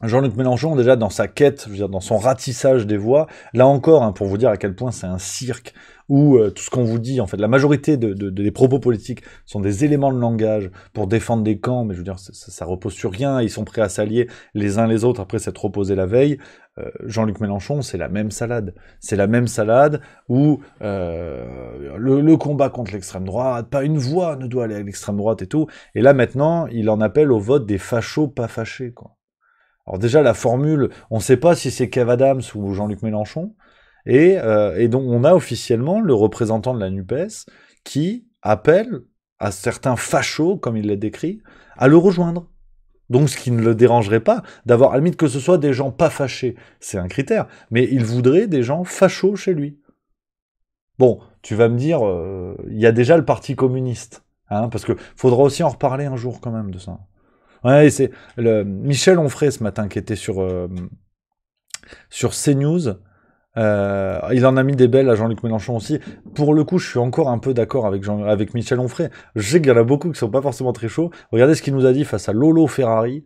Jean-Luc Mélenchon, déjà dans sa quête, je veux dire, dans son ratissage des voix, là encore, hein, pour vous dire à quel point c'est un cirque, où tout ce qu'on vous dit, en fait, la majorité des propos politiques sont des éléments de langage pour défendre des camps, mais je veux dire, ça repose sur rien, ils sont prêts à s'allier les uns les autres après s'être opposés la veille. Jean-Luc Mélenchon, c'est la même salade. C'est la même salade où le combat contre l'extrême droite, pas une voix ne doit aller à l'extrême droite et tout, et là maintenant, il en appelle au vote des fachos pas fâchés, quoi. Alors déjà, la formule, on ne sait pas si c'est Kev Adams ou Jean-Luc Mélenchon, et donc on a officiellement le représentant de la NUPES qui appelle à certains fachos, comme il l'a décrit, à le rejoindre. Donc ce qui ne le dérangerait pas d'avoir, à la limite que ce soit des gens pas fâchés, c'est un critère, mais il voudrait des gens fachos chez lui. Bon, tu vas me dire, il y a déjà le Parti communiste, hein, parce que faudra aussi en reparler un jour quand même de ça. Ouais, c'est Michel Onfray ce matin qui était sur CNews. Il en a mis des belles à Jean-Luc Mélenchon aussi. Pour le coup, je suis encore un peu d'accord avec Michel Onfray. Je sais qu'il y en a beaucoup qui sont pas forcément très chauds. Regardez ce qu'il nous a dit face à Lolo Ferrari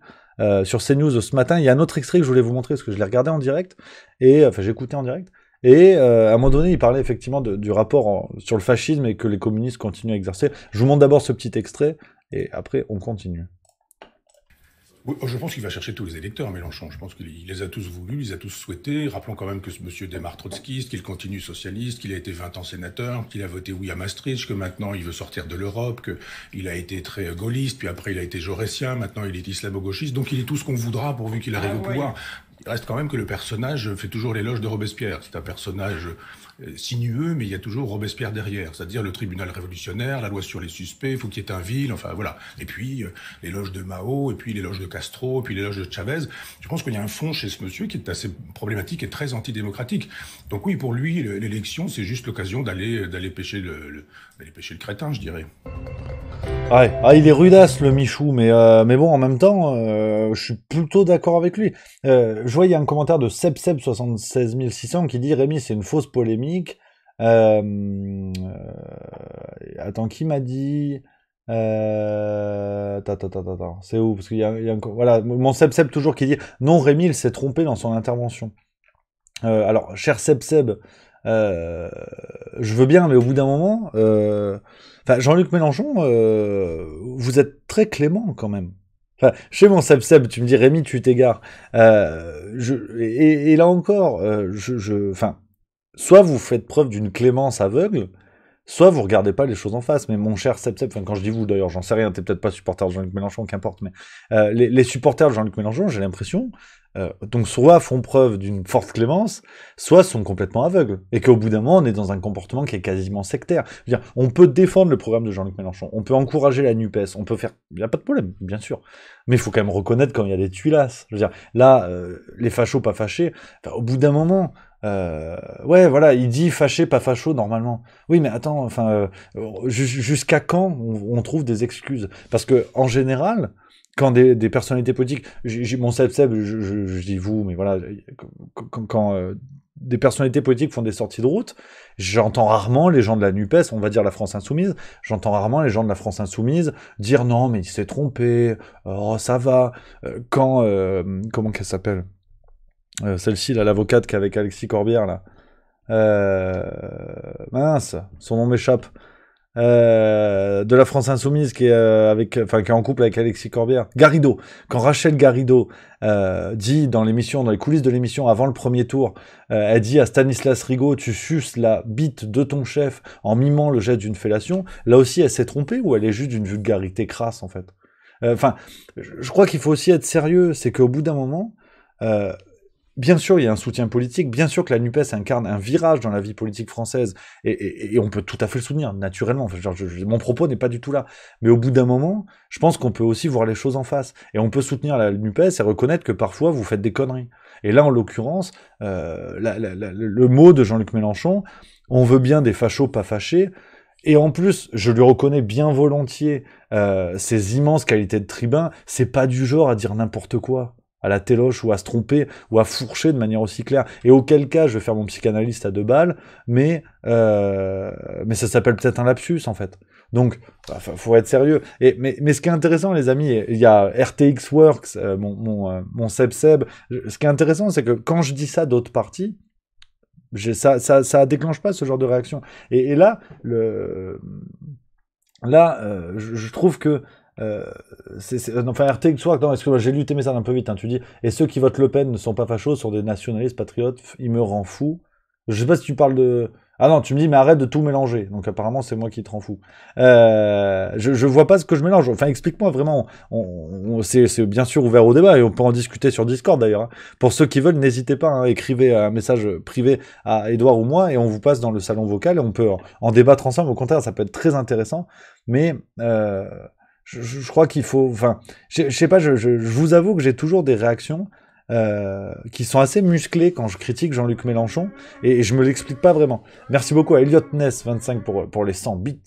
sur CNews ce matin. Il y a un autre extrait que je voulais vous montrer parce que je l'ai regardé en direct et enfin j'ai écouté en direct. Et à un moment donné, il parlait effectivement du rapport sur le fascisme et que les communistes continuent à exercer. Je vous montre d'abord ce petit extrait et après on continue. Oui, je pense qu'il va chercher tous les électeurs, Mélenchon. Je pense qu'il les a tous voulus, il les a tous souhaités. Rappelons quand même que ce monsieur démarre trotskiste, qu'il continue socialiste, qu'il a été 20 ans sénateur, qu'il a voté oui à Maastricht, que maintenant il veut sortir de l'Europe, qu'il a été très gaulliste, puis après il a été jaurésien, maintenant il est islamo-gauchiste. Donc il est tout ce qu'on voudra pourvu qu'il arrive au pouvoir. Il reste quand même que le personnage fait toujours l'éloge de Robespierre. C'est un personnage sinueux, mais il y a toujours Robespierre derrière, c'est-à-dire le tribunal révolutionnaire, la loi sur les suspects, il faut qu'il y ait un vil, enfin voilà. Et puis l'éloge de Mao, et puis l'éloge de Castro, et puis l'éloge de Chavez. Je pense qu'il y a un fond chez ce monsieur qui est assez problématique et très antidémocratique. Donc oui, pour lui, l'élection, c'est juste l'occasion d'aller pêcher le crétin, je dirais. Ouais, il est rudasse le Michou, mais bon, en même temps, je suis plutôt d'accord avec lui. Je vois, il y a un commentaire de Sebseb76600 qui dit « Rémi, c'est une fausse polémique. » Attends, qui m'a dit... Attends, c'est où? Parce qu'il y a voilà, mon Sebseb toujours qui dit « Non, Rémi, il s'est trompé dans son intervention. » Alors, cher Sebseb, je veux bien, mais au bout d'un moment... Enfin, Jean-Luc Mélenchon, vous êtes très clément quand même. Enfin, chez mon Seb, tu me dis Rémi, tu t'égares. Et là encore, enfin, soit vous faites preuve d'une clémence aveugle, soit vous regardez pas les choses en face. Mais mon cher Seb, enfin, quand je dis vous d'ailleurs, j'en sais rien, t'es peut-être pas supporter de Jean-Luc Mélenchon, qu'importe, mais les supporters de Jean-Luc Mélenchon, j'ai l'impression, donc soit font preuve d'une forte clémence, soit sont complètement aveugles. Et qu'au bout d'un moment, on est dans un comportement qui est quasiment sectaire. Je veux dire, on peut défendre le programme de Jean-Luc Mélenchon, on peut encourager la NUPES, on peut faire... Il n'y a pas de problème, bien sûr. Mais il faut quand même reconnaître quand il y a des tuilasses. Je veux dire, là, les fachos pas fâchés, enfin, au bout d'un moment... ouais, voilà, il dit fâché, pas facho, normalement. Oui, mais attends, enfin, jusqu'à quand on trouve des excuses? Parce que, en général, quand des personnalités politiques, mon Seb, je dis vous, mais voilà, quand des personnalités politiques font des sorties de route, j'entends rarement les gens de la NUPES, on va dire la France Insoumise, j'entends rarement les gens de la France Insoumise dire non, mais il s'est trompé, oh, ça va. Quand, comment qu'elle s'appelle? Celle-ci, là, l'avocate qu'avec Alexis Corbière, là. Mince, son nom m'échappe. de la France Insoumise qui est qui est en couple avec Alexis Corbière. Garrido. Quand Rachel Garrido dit dans l'émission, dans les coulisses de l'émission, avant le premier tour, elle dit à Stanislas Rigaud, tu suces la bite de ton chef en mimant le jet d'une fellation. Là aussi, elle s'est trompée ou elle est juste d'une vulgarité crasse, en fait. Je crois qu'il faut aussi être sérieux. C'est qu'au bout d'un moment, bien sûr, il y a un soutien politique. Bien sûr que la NUPES incarne un virage dans la vie politique française. Et on peut tout à fait le soutenir, naturellement. Enfin, mon propos n'est pas du tout là. Mais au bout d'un moment, je pense qu'on peut aussi voir les choses en face. Et on peut soutenir la NUPES et reconnaître que parfois, vous faites des conneries. Et là, en l'occurrence, le mot de Jean-Luc Mélenchon, on veut bien des fachos pas fâchés. Et en plus, je lui reconnais bien volontiers ses immenses qualités de tribun. C'est pas du genre à dire n'importe quoi à la téloche ou à se tromper ou à fourcher de manière aussi claire. Et auquel cas, je vais faire mon psychanalyste à 2 balles, mais ça s'appelle peut-être un lapsus, en fait. Donc, faut être sérieux. Mais ce qui est intéressant, les amis, il y a RTX Works, mon Seb. Ce qui est intéressant, c'est que quand je dis ça d'autres parties, ça déclenche pas ce genre de réaction. Et là, je trouve que enfin, RTX Works, non, excuse-moi, j'ai lu tes messages un peu vite, hein, tu dis, et ceux qui votent Le Pen ne sont pas fachos, sont des nationalistes, patriotes, il me rend fou. Je sais pas si tu parles de... Ah non, tu me dis, mais arrête de tout mélanger. Donc apparemment, c'est moi qui te rends fou. Je vois pas ce que je mélange. Enfin, explique-moi vraiment. C'est bien sûr ouvert au débat et on peut en discuter sur Discord d'ailleurs. Hein. Pour ceux qui veulent, n'hésitez pas. Hein, écrivez un message privé à Edouard ou moi et on vous passe dans le salon vocal et on peut en débattre ensemble. Au contraire, ça peut être très intéressant. Mais je crois qu'il faut... Enfin, je sais pas, je vous avoue que j'ai toujours des réactions qui sont assez musclés quand je critique Jean-Luc Mélenchon et je me l'explique pas vraiment. Merci beaucoup à Elliot Ness 25 pour les 100 bits.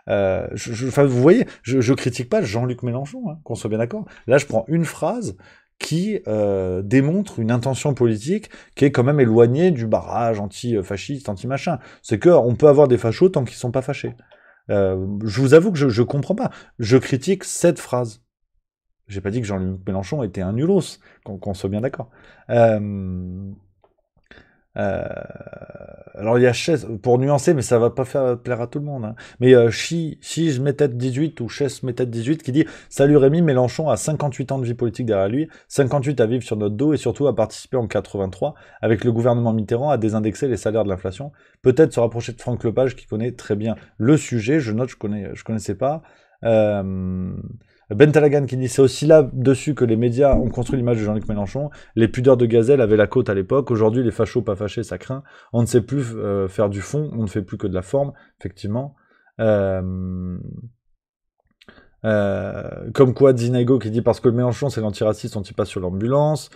Enfin, vous voyez, je critique pas Jean-Luc Mélenchon, hein, qu'on soit bien d'accord. Là, je prends une phrase qui démontre une intention politique qui est quand même éloignée du barrage anti-fasciste, anti-machin. C'est que on peut avoir des fachos tant qu'ils sont pas fâchés. Je vous avoue que je comprends pas. Je critique cette phrase. J'ai pas dit que Jean-Luc Mélenchon était un nulos, qu'on soit bien d'accord. Alors il y a Chess, pour nuancer, mais ça va pas plaire à tout le monde. Hein. Mais si je mets tête 18 ou Chess met tête 18 qui dit « Salut Rémi, Mélenchon a 58 ans de vie politique derrière lui, 58 à vivre sur notre dos et surtout à participer en 83 avec le gouvernement Mitterrand à désindexer les salaires de l'inflation. Peut-être se rapprocher de Franck Lepage qui connaît très bien le sujet. Je note, je connaissais pas. Ben Talagan qui dit c'est aussi là-dessus que les médias ont construit l'image de Jean-Luc Mélenchon. Les pudeurs de gazelle avaient la côte à l'époque. Aujourd'hui, les fachos pas fâchés, ça craint. On ne sait plus faire du fond, on ne fait plus que de la forme, effectivement. Comme quoi, Dinago qui dit parce que le Mélenchon c'est l'antiraciste, on tire pas sur l'ambulance.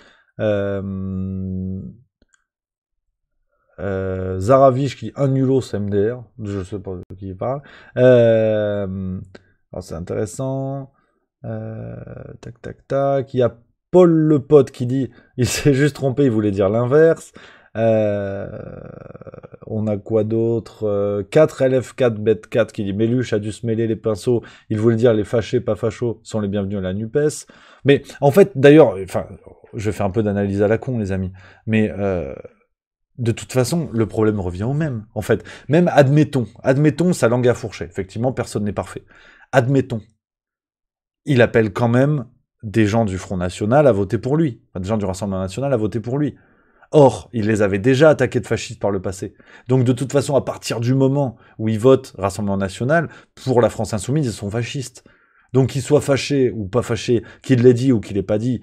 Zaravich qui dit un nulos MDR, je sais pas de qui il parle. Alors c'est intéressant. Tac. Il y a Paul le pote qui dit il s'est juste trompé, il voulait dire l'inverse. On a quoi d'autre 4 LF4 Bet 4 qui dit Méluche a dû se mêler les pinceaux, il voulait dire les fâchés pas fachos sont les bienvenus à la NUPES. Mais en fait d'ailleurs, enfin je fais un peu d'analyse à la con les amis, mais de toute façon, le problème revient au même. En fait, même admettons sa langue à fourcher. Effectivement, personne n'est parfait. Admettons. Il appelle quand même des gens du Front National à voter pour lui. Enfin, des gens du Rassemblement National à voter pour lui. Or, il les avait déjà attaqués de fascistes par le passé. Donc, de toute façon, à partir du moment où ils votent Rassemblement National, pour la France Insoumise, ils sont fascistes. Donc, qu'il soit fâché ou pas fâché, qu'il l'ait dit ou qu'il l'ait pas dit,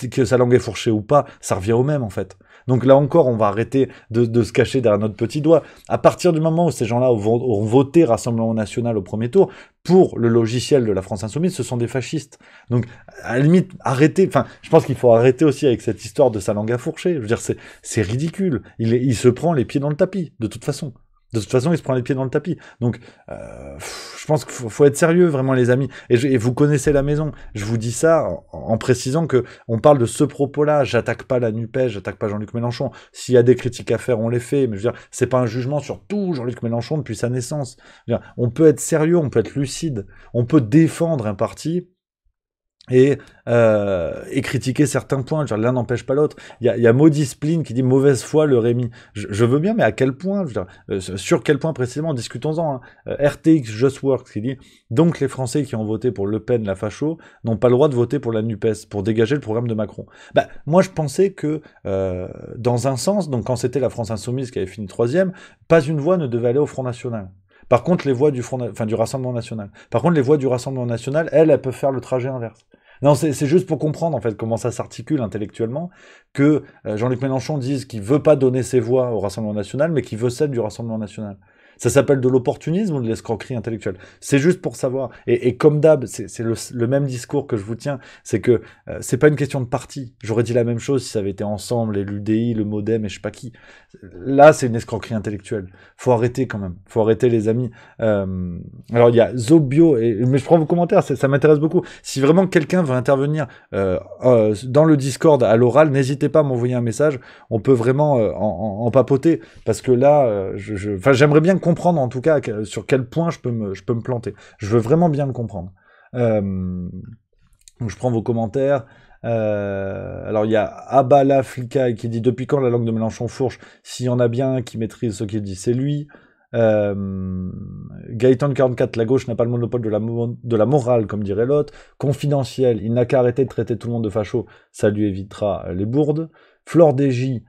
que sa langue est fourchée ou pas, ça revient au même, en fait. Donc là encore, on va arrêter de se cacher derrière notre petit doigt. À partir du moment où ces gens-là ont voté Rassemblement National au premier tour, pour le logiciel de la France Insoumise, ce sont des fascistes. Donc, à la limite, arrêtez. Enfin, je pense qu'il faut arrêter aussi avec cette histoire de sa langue à fourcher. Je veux dire, c'est ridicule. Il se prend les pieds dans le tapis, de toute façon. De toute façon, il se prend les pieds dans le tapis. Donc, je pense qu'il faut être sérieux, vraiment, les amis. Et vous connaissez la maison. Je vous dis ça en précisant que on parle de ce propos-là. J'attaque pas la NUPES, j'attaque pas Jean-Luc Mélenchon. S'il y a des critiques à faire, on les fait. Mais je veux dire, c'est pas un jugement sur tout Jean-Luc Mélenchon depuis sa naissance. Je veux dire, on peut être sérieux, on peut être lucide. On peut défendre un parti et critiquer certains points. Genre, l'un n'empêche pas l'autre. Il y a Maudit Spleen qui dit mauvaise foi le Rémi. Je veux bien, mais à quel point, je veux dire, sur quel point précisément, discutons-en. Hein. RTX Just Works qui dit donc les Français qui ont voté pour Le Pen, la facho, n'ont pas le droit de voter pour la NUPES pour dégager le programme de Macron. Bah, moi je pensais que dans un sens, donc quand c'était la France Insoumise qui avait fini 3e, pas une voix ne devait aller au Front National. Par contre, les voix du Rassemblement National. Par contre, les voix du Rassemblement National, elles peuvent faire le trajet inverse. Non, c'est juste pour comprendre en fait comment ça s'articule intellectuellement que Jean-Luc Mélenchon dise qu'il veut pas donner ses voix au Rassemblement National, mais qu'il veut celles du Rassemblement National. Ça s'appelle de l'opportunisme ou de l'escroquerie intellectuelle? C'est juste pour savoir. Et comme d'hab, c'est le même discours que je vous tiens, c'est que c'est pas une question de parti. J'aurais dit la même chose si ça avait été ensemble, et l'UDI, le Modem et je sais pas qui. Là, c'est une escroquerie intellectuelle. Faut arrêter quand même. Faut arrêter les amis. Alors il y a Zobio, mais je prends vos commentaires, ça m'intéresse beaucoup. Si vraiment quelqu'un veut intervenir dans le Discord à l'oral, n'hésitez pas à m'envoyer un message. On peut vraiment en papoter parce que là, j'aimerais bien comprendre en tout cas sur quel point je peux me planter. Je veux vraiment bien le comprendre. Donc je prends vos commentaires. Alors il y a Abala Flika qui dit depuis quand la langue de Mélenchon fourche? S'il y en a bien qui maîtrise ce qu'il dit, c'est lui. Gaëtan 44, la gauche n'a pas le monopole de la morale, comme dirait l'autre. Confidentiel, il n'a qu'à arrêter de traiter tout le monde de facho, ça lui évitera les bourdes. Flore DJ,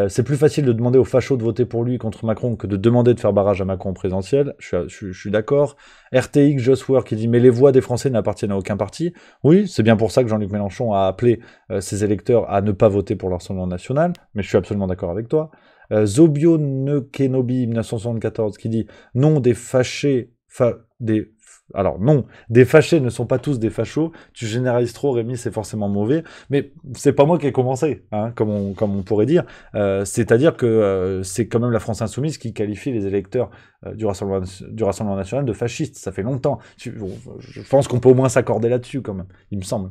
c'est plus facile de demander aux fachos de voter pour lui contre Macron que de demander de faire barrage à Macron en présentiel. Je suis d'accord. RTX Just Work qui dit mais les voix des Français n'appartiennent à aucun parti. Oui, c'est bien pour ça que Jean-Luc Mélenchon a appelé ses électeurs à ne pas voter pour le Rassemblement National, mais je suis absolument d'accord avec toi. Zobio Nekenobi 1974 qui dit non, des fâchés alors non, des fâchés ne sont pas tous des fachos, tu généralises trop Rémi, c'est forcément mauvais, mais c'est pas moi qui ai commencé, hein, comme on pourrait dire, c'est-à-dire que c'est quand même la France Insoumise qui qualifie les électeurs du Rassemblement National de fascistes, ça fait longtemps, je pense qu'on peut au moins s'accorder là-dessus quand même, il me semble.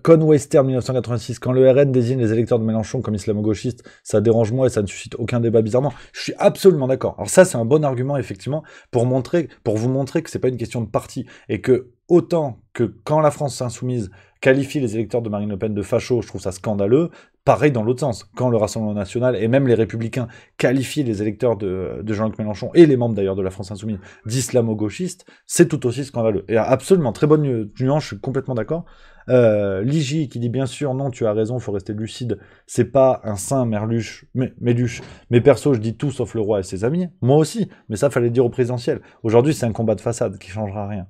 Conwayster 1986, quand le RN désigne les électeurs de Mélenchon comme islamo-gauchistes, ça dérange moi et ça ne suscite aucun débat bizarrement. Je suis absolument d'accord. Alors ça, c'est un bon argument, effectivement, pour vous montrer que c'est pas une question de parti et que autant que quand la France Insoumise qualifie les électeurs de Marine Le Pen de fachos, je trouve ça scandaleux. Pareil dans l'autre sens, quand le Rassemblement National et même les Républicains qualifient les électeurs de Jean-Luc Mélenchon et les membres d'ailleurs de la France Insoumise d'islamo-gauchistes, c'est tout aussi scandaleux. Et absolument, très bonne nuance, je suis complètement d'accord. Ligi qui dit bien sûr non, tu as raison, faut rester lucide, c'est pas un saint Méluche, mais perso je dis tout sauf le roi et ses amis, moi aussi, mais ça fallait le dire au présidentiel. Aujourd'hui c'est un combat de façade qui changera rien.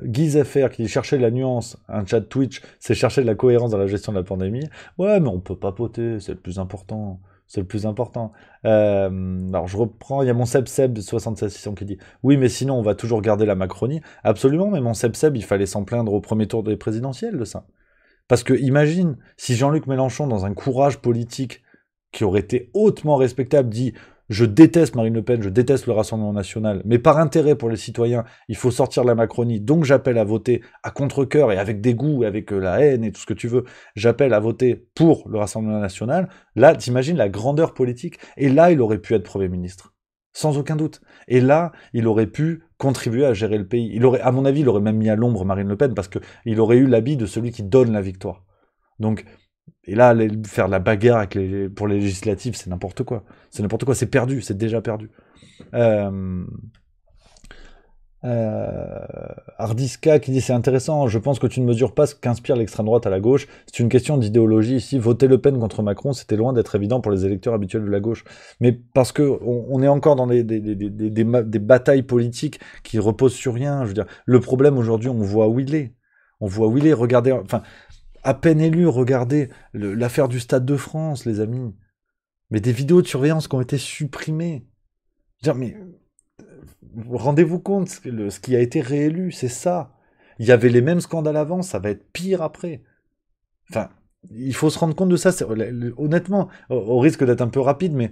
Guy FR qui dit chercher de la nuance, un chat Twitch, c'est chercher de la cohérence dans la gestion de la pandémie. Ouais, mais on peut papoter, c'est le plus important. C'est le plus important. Alors je reprends, il y a mon Seb 76600 qui dit oui, mais sinon on va toujours garder la Macronie. Absolument, mais mon Seb, il fallait s'en plaindre au premier tour des présidentielles de ça. Parce que imagine si Jean-Luc Mélenchon, dans un courage politique qui aurait été hautement respectable, dit je déteste Marine Le Pen, je déteste le Rassemblement National, mais par intérêt pour les citoyens, il faut sortir la Macronie, donc j'appelle à voter à contre-cœur et avec dégoût, avec la haine et tout ce que tu veux, j'appelle à voter pour le Rassemblement National. Là, t'imagines la grandeur politique, et là, il aurait pu être Premier ministre, sans aucun doute. Et là, il aurait pu contribuer à gérer le pays. Il aurait, à mon avis, il aurait même mis à l'ombre Marine Le Pen, parce qu'il aurait eu l'habit de celui qui donne la victoire. Donc, et là, faire de la bagarre pour les législatives, c'est n'importe quoi. C'est n'importe quoi, c'est perdu, c'est déjà perdu. Ardiska qui dit c'est intéressant, je pense que tu ne mesures pas ce qu'inspire l'extrême droite à la gauche, c'est une question d'idéologie ici, voter Le Pen contre Macron c'était loin d'être évident pour les électeurs habituels de la gauche, mais parce que on est encore dans des batailles politiques qui reposent sur rien. Je veux dire, le problème aujourd'hui, on voit où il est, regardez, enfin à peine élu, regardez l'affaire du Stade de France, les amis, mais des vidéos de surveillance qui ont été supprimées. Je veux dire, mais rendez-vous compte, ce qui a été réélu, c'est ça. Il y avait les mêmes scandales avant, ça va être pire après. Enfin, il faut se rendre compte de ça. Honnêtement, au risque d'être un peu rapide, mais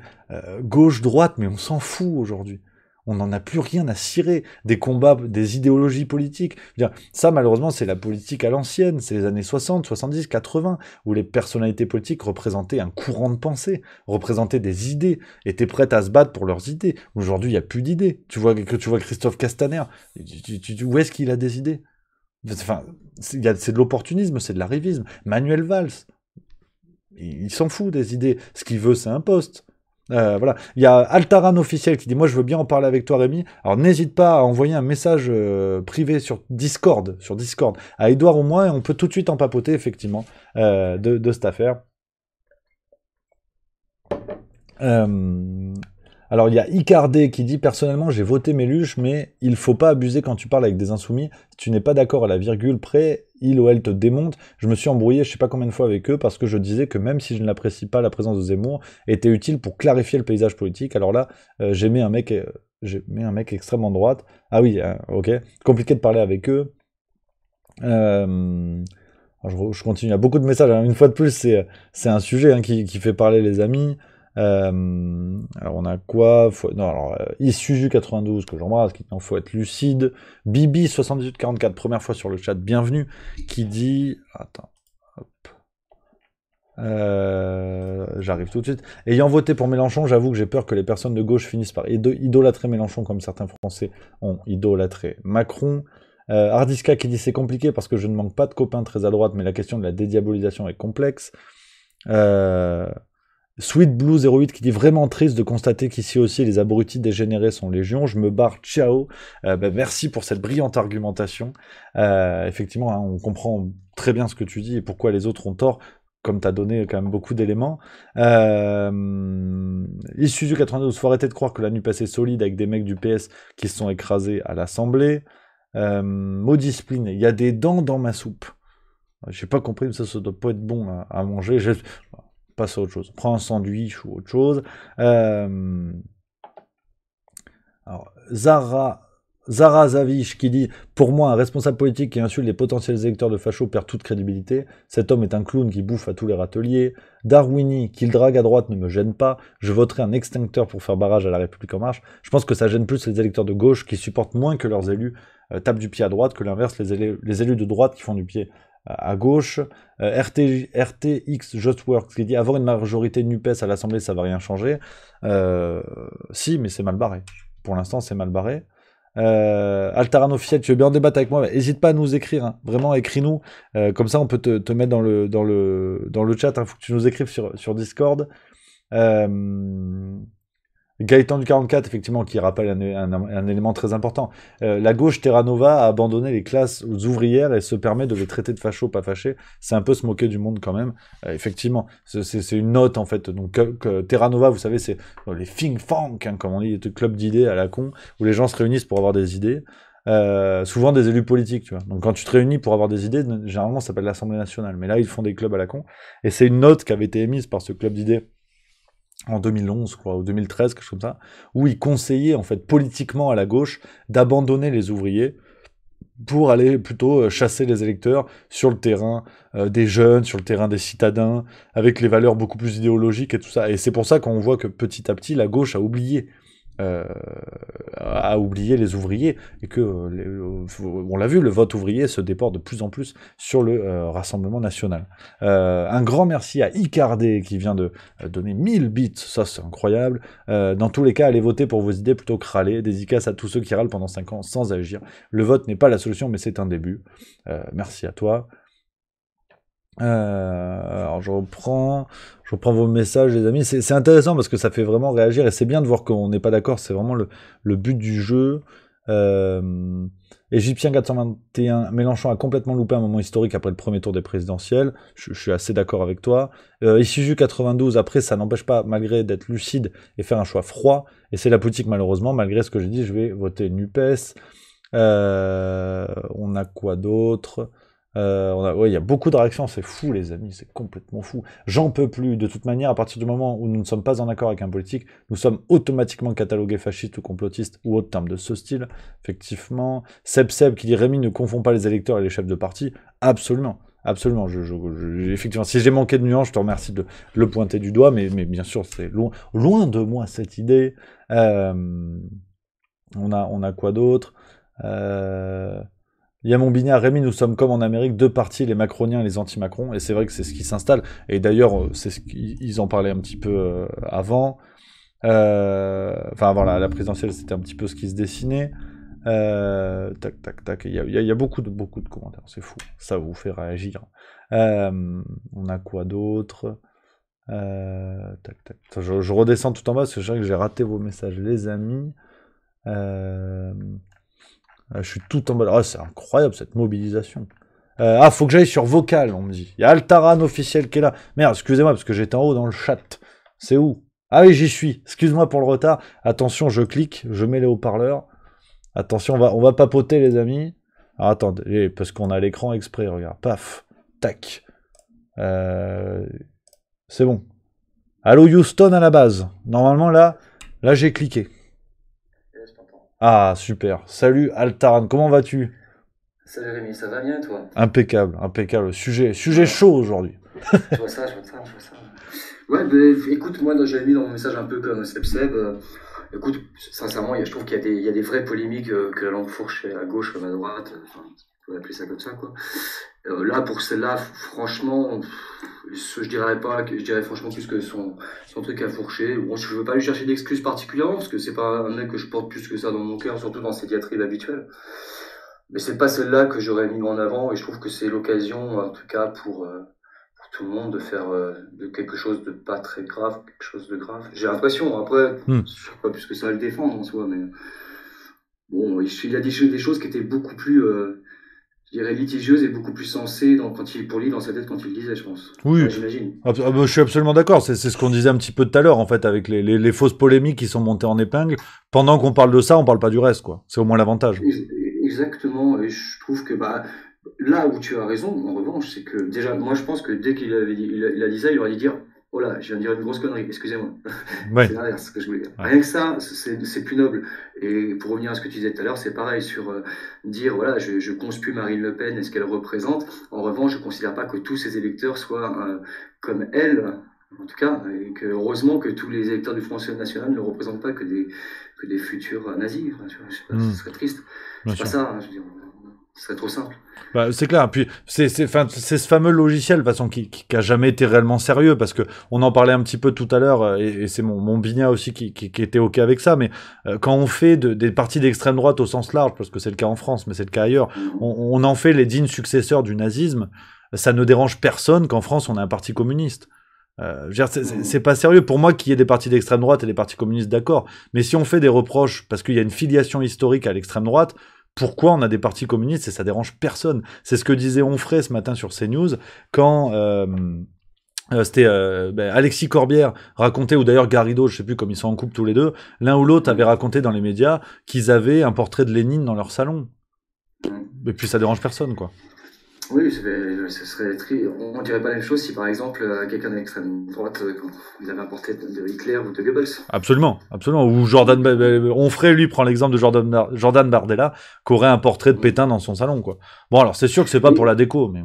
gauche-droite, mais on s'en fout aujourd'hui. On n'en a plus rien à cirer des combats, des idéologies politiques. Ça, malheureusement, c'est la politique à l'ancienne. C'est les années 60, 70, 80, où les personnalités politiques représentaient un courant de pensée, représentaient des idées, étaient prêtes à se battre pour leurs idées. Aujourd'hui, il n'y a plus d'idées. Tu vois Christophe Castaner, où est-ce qu'il a des idées? Enfin, c'est de l'opportunisme, c'est de l'arrivisme. Manuel Valls, il s'en fout des idées. Ce qu'il veut, c'est un poste. Voilà. Il y a Altaran officiel qui dit « Moi, je veux bien en parler avec toi, Rémi. » Alors, n'hésite pas à envoyer un message privé sur Discord, à Edouard au moins, et on peut tout de suite en papoter, effectivement, de cette affaire. Alors, il y a Icardé qui dit « Personnellement, j'ai voté Méluche, mais il faut pas abuser quand tu parles avec des insoumis. Si tu n'es pas d'accord à la virgule près, il ou elle te démonte. Je me suis embrouillé je sais pas combien de fois avec eux parce que je disais que même si je ne l'apprécie pas, la présence de Zemmour était utile pour clarifier le paysage politique. Alors là, j'ai mis un mec extrêmement de droite. Ah oui, ok. Compliqué de parler avec eux. Alors je continue. Il y a beaucoup de messages. Une fois de plus, c'est un sujet qui fait parler les amis. Alors on a quoi? Issuju 92 que j'embrasse, qui dit non, faut être lucide. Bibi 7844, première fois sur le chat, bienvenue, qui dit attends, hop. J'arrive tout de suite. Ayant voté pour Mélenchon, j'avoue que j'ai peur que les personnes de gauche finissent par idolâtrer Mélenchon comme certains Français ont idolâtré Macron. Hardiska qui dit c'est compliqué parce que je ne manque pas de copains très à droite, mais la question de la dédiabolisation est complexe. Sweet Blue 08 qui dit vraiment triste de constater qu'ici aussi les abrutis dégénérés sont légion. Je me barre, ciao. Merci pour cette brillante argumentation. Effectivement, hein, on comprend très bien ce que tu dis et pourquoi les autres ont tort, comme tu as donné quand même beaucoup d'éléments. Issu du 92, faut arrêter de croire que la NUPES est solide avec des mecs du PS qui se sont écrasés à l'Assemblée. Maudit spleen, il y a des dents dans ma soupe. J'ai pas compris, mais ça doit pas être bon à manger. Passe à autre chose. Prends un sandwich ou autre chose. Alors, Zara Zavish qui dit « Pour moi, un responsable politique qui insulte les potentiels électeurs de facho perd toute crédibilité. Cet homme est un clown qui bouffe à tous les râteliers. Darwini, qu'il drague à droite ne me gêne pas. Je voterai un extincteur pour faire barrage à la République en marche. » Je pense que ça gêne plus les électeurs de gauche qui supportent moins que leurs élus tapent du pied à droite que l'inverse, les élus de droite qui font du pied à gauche. RTX Just Works qui dit avoir une majorité NUPES à l'Assemblée, ça va rien changer. Si, mais c'est mal barré. Pour l'instant, c'est mal barré. Altaran officiel, tu veux bien en débattre avec moi? N'hésite pas à nous écrire, hein. Vraiment, écris-nous. Comme ça, on peut te mettre dans le chat. Faut que tu nous écrives sur Discord. Gaëtan du 44, effectivement, qui rappelle un élément très important. La gauche Terra Nova a abandonné les classes ouvrières et se permet de les traiter de fachos, pas fâchés. C'est un peu se moquer du monde quand même. Effectivement, c'est une note en fait. Donc Terra Nova, vous savez, c'est les think tank, hein, comme on dit, les clubs d'idées à la con, où les gens se réunissent pour avoir des idées. Souvent des élus politiques, tu vois. Donc quand tu te réunis pour avoir des idées, généralement ça s'appelle l'Assemblée nationale. Mais là, ils font des clubs à la con. Et c'est une note qui avait été émise par ce club d'idées en 2011, je crois, ou 2013, quelque chose comme ça, où il conseillait, en fait, politiquement à la gauche, d'abandonner les ouvriers pour aller plutôt chasser les électeurs sur le terrain des jeunes, sur le terrain des citadins, avec les valeurs beaucoup plus idéologiques et tout ça. Et c'est pour ça qu'on voit que petit à petit, la gauche a oublié les ouvriers, et que, on l'a vu, le vote ouvrier se déporte de plus en plus sur le Rassemblement National. Un grand merci à Icardé qui vient de donner 1000 bits, ça c'est incroyable. Dans tous les cas, allez voter pour vos idées plutôt que râler. Dédicace à tous ceux qui râlent pendant 5 ans sans agir. Le vote n'est pas la solution, mais c'est un début. Merci à toi. Alors je reprends vos messages, les amis. C'est intéressant parce que ça fait vraiment réagir et c'est bien de voir qu'on n'est pas d'accord. C'est vraiment le but du jeu. Égyptien 421, Mélenchon a complètement loupé un moment historique après le premier tour des présidentielles. Je suis assez d'accord avec toi. Issuju 92, après ça n'empêche pas, malgré d'être lucide et faire un choix froid. Et c'est la politique malheureusement, malgré ce que j'ai dit, je vais voter NUPES. On a quoi d'autre? Il y a beaucoup de réactions, c'est fou les amis, c'est complètement fou. J'en peux plus, de toute manière, à partir du moment où nous ne sommes pas en accord avec un politique, nous sommes automatiquement catalogués fascistes ou complotistes ou autres termes de ce style, effectivement. Seb qui dit Rémi ne confond pas les électeurs et les chefs de parti, absolument. Absolument, effectivement, si j'ai manqué de nuance, je te remercie de le pointer du doigt, mais bien sûr, c'est loin de moi cette idée. On a quoi d'autre? Il y a mon binaire Rémi, nous sommes comme en Amérique, deux partis, les macroniens et les anti-Macron, et c'est vrai que c'est ce qui s'installe. Et d'ailleurs, c'est ce qu'ils en parlaient un petit peu avant. Enfin, avant la présidentielle, c'était un petit peu ce qui se dessinait. Tac, tac, tac. Il y a beaucoup de commentaires, c'est fou. Ça vous fait réagir. On a quoi d'autre? Tac, tac. Attends, je redescends tout en bas parce que je sais que j'ai raté vos messages, les amis. Je suis tout en bas. Ah, c'est incroyable cette mobilisation. Faut que j'aille sur Vocal, on me dit. Il y a Altaran officiel qui est là. Merde, excusez-moi parce que j'étais en haut dans le chat. C'est où? Ah oui, j'y suis. Excuse-moi pour le retard. Attention, je clique, je mets les haut-parleurs. Attention, on va papoter, les amis. Alors, attendez, parce qu'on a l'écran exprès, regarde. Paf. Tac. C'est bon. Allô, Houston à la base. Normalement, là j'ai cliqué. Ah, super. Salut, Altaran. Comment vas-tu? Salut Rémi, ça va bien toi? Impeccable, impeccable. Sujet chaud aujourd'hui. Je vois ça. Ouais, écoute, moi j'avais mis dans mon message un peu comme Seb. Écoute, sincèrement, je trouve qu'il y a des vraies polémiques que la langue fourche à gauche comme à droite. Enfin, on peut appeler ça comme ça, quoi. Là, pour celle-là, franchement, je dirais franchement plus que son truc à fourcher. Bon, je veux pas lui chercher d'excuses particulièrement, parce que c'est pas un mec que je porte plus que ça dans mon cœur, surtout dans ses diatribes habituelles. Mais c'est pas celle-là que j'aurais mis en avant, et je trouve que c'est l'occasion, en tout cas, pour tout le monde de faire de quelque chose de pas très grave, quelque chose de grave. J'ai l'impression, après, je sais pas plus que ça à le défendre en soi, mais bon, il a dit des choses qui étaient beaucoup plus, je dirais, litigieuses et beaucoup plus sensées pour lui dans sa tête quand il le disait, je pense. Oui, ouais, j'imagine. Je suis absolument d'accord, c'est ce qu'on disait un petit peu tout à l'heure, en fait, avec les fausses polémiques qui sont montées en épingle. Pendant qu'on parle de ça, on parle pas du reste, quoi. C'est au moins l'avantage. Exactement, et je trouve que, là où tu as raison, en revanche, c'est que déjà, moi je pense que dès qu'il a dit ça, il aurait dû dire oh là, je viens de dire une grosse connerie, excusez-moi. Ouais. C'est l'inverse ce que je voulais dire. Ouais. Rien que ça, c'est plus noble. Et pour revenir à ce que tu disais tout à l'heure, c'est pareil sur dire voilà, je conspue Marine Le Pen et ce qu'elle représente. En revanche, je ne considère pas que tous ces électeurs soient comme elle, en tout cas, et que heureusement que tous les électeurs du Front National ne représentent pas que des futurs nazis. Enfin, tu vois, je sais pas, ce serait triste. C'est pas ça, hein, je veux dire. Ce serait trop simple. C'est clair. Puis c'est ce fameux logiciel, de toute façon, qui a jamais été réellement sérieux, parce que on en parlait un petit peu tout à l'heure, et c'est mon Bigna aussi qui était ok avec ça. Mais quand on fait des partis d'extrême droite au sens large, parce que c'est le cas en France, mais c'est le cas ailleurs, on en fait les dignes successeurs du nazisme. Ça ne dérange personne qu'en France on a un parti communiste. Je veux dire, c'est pas sérieux pour moi qu'il y ait des partis d'extrême droite et des partis communistes, d'accord. Mais si on fait des reproches parce qu'il y a une filiation historique à l'extrême droite, pourquoi on a des partis communistes et ça dérange personne? C'est ce que disait Onfray ce matin sur CNews quand c'était Alexis Corbière racontait, ou d'ailleurs Garrido, je sais plus, comme ils sont en couple tous les deux, l'un ou l'autre avait raconté dans les médias qu'ils avaient un portrait de Lénine dans leur salon. Et puis ça dérange personne, quoi. Oui, ce serait on dirait pas la même chose si par exemple quelqu'un d'extrême droite vous avez un portrait de Hitler ou de Goebbels. Absolument. Ou Onfray, lui, prend l'exemple de Jordan Bardella, qui aurait un portrait de Pétain dans son salon, quoi. Bon, alors c'est sûr que c'est pas pour la déco, mais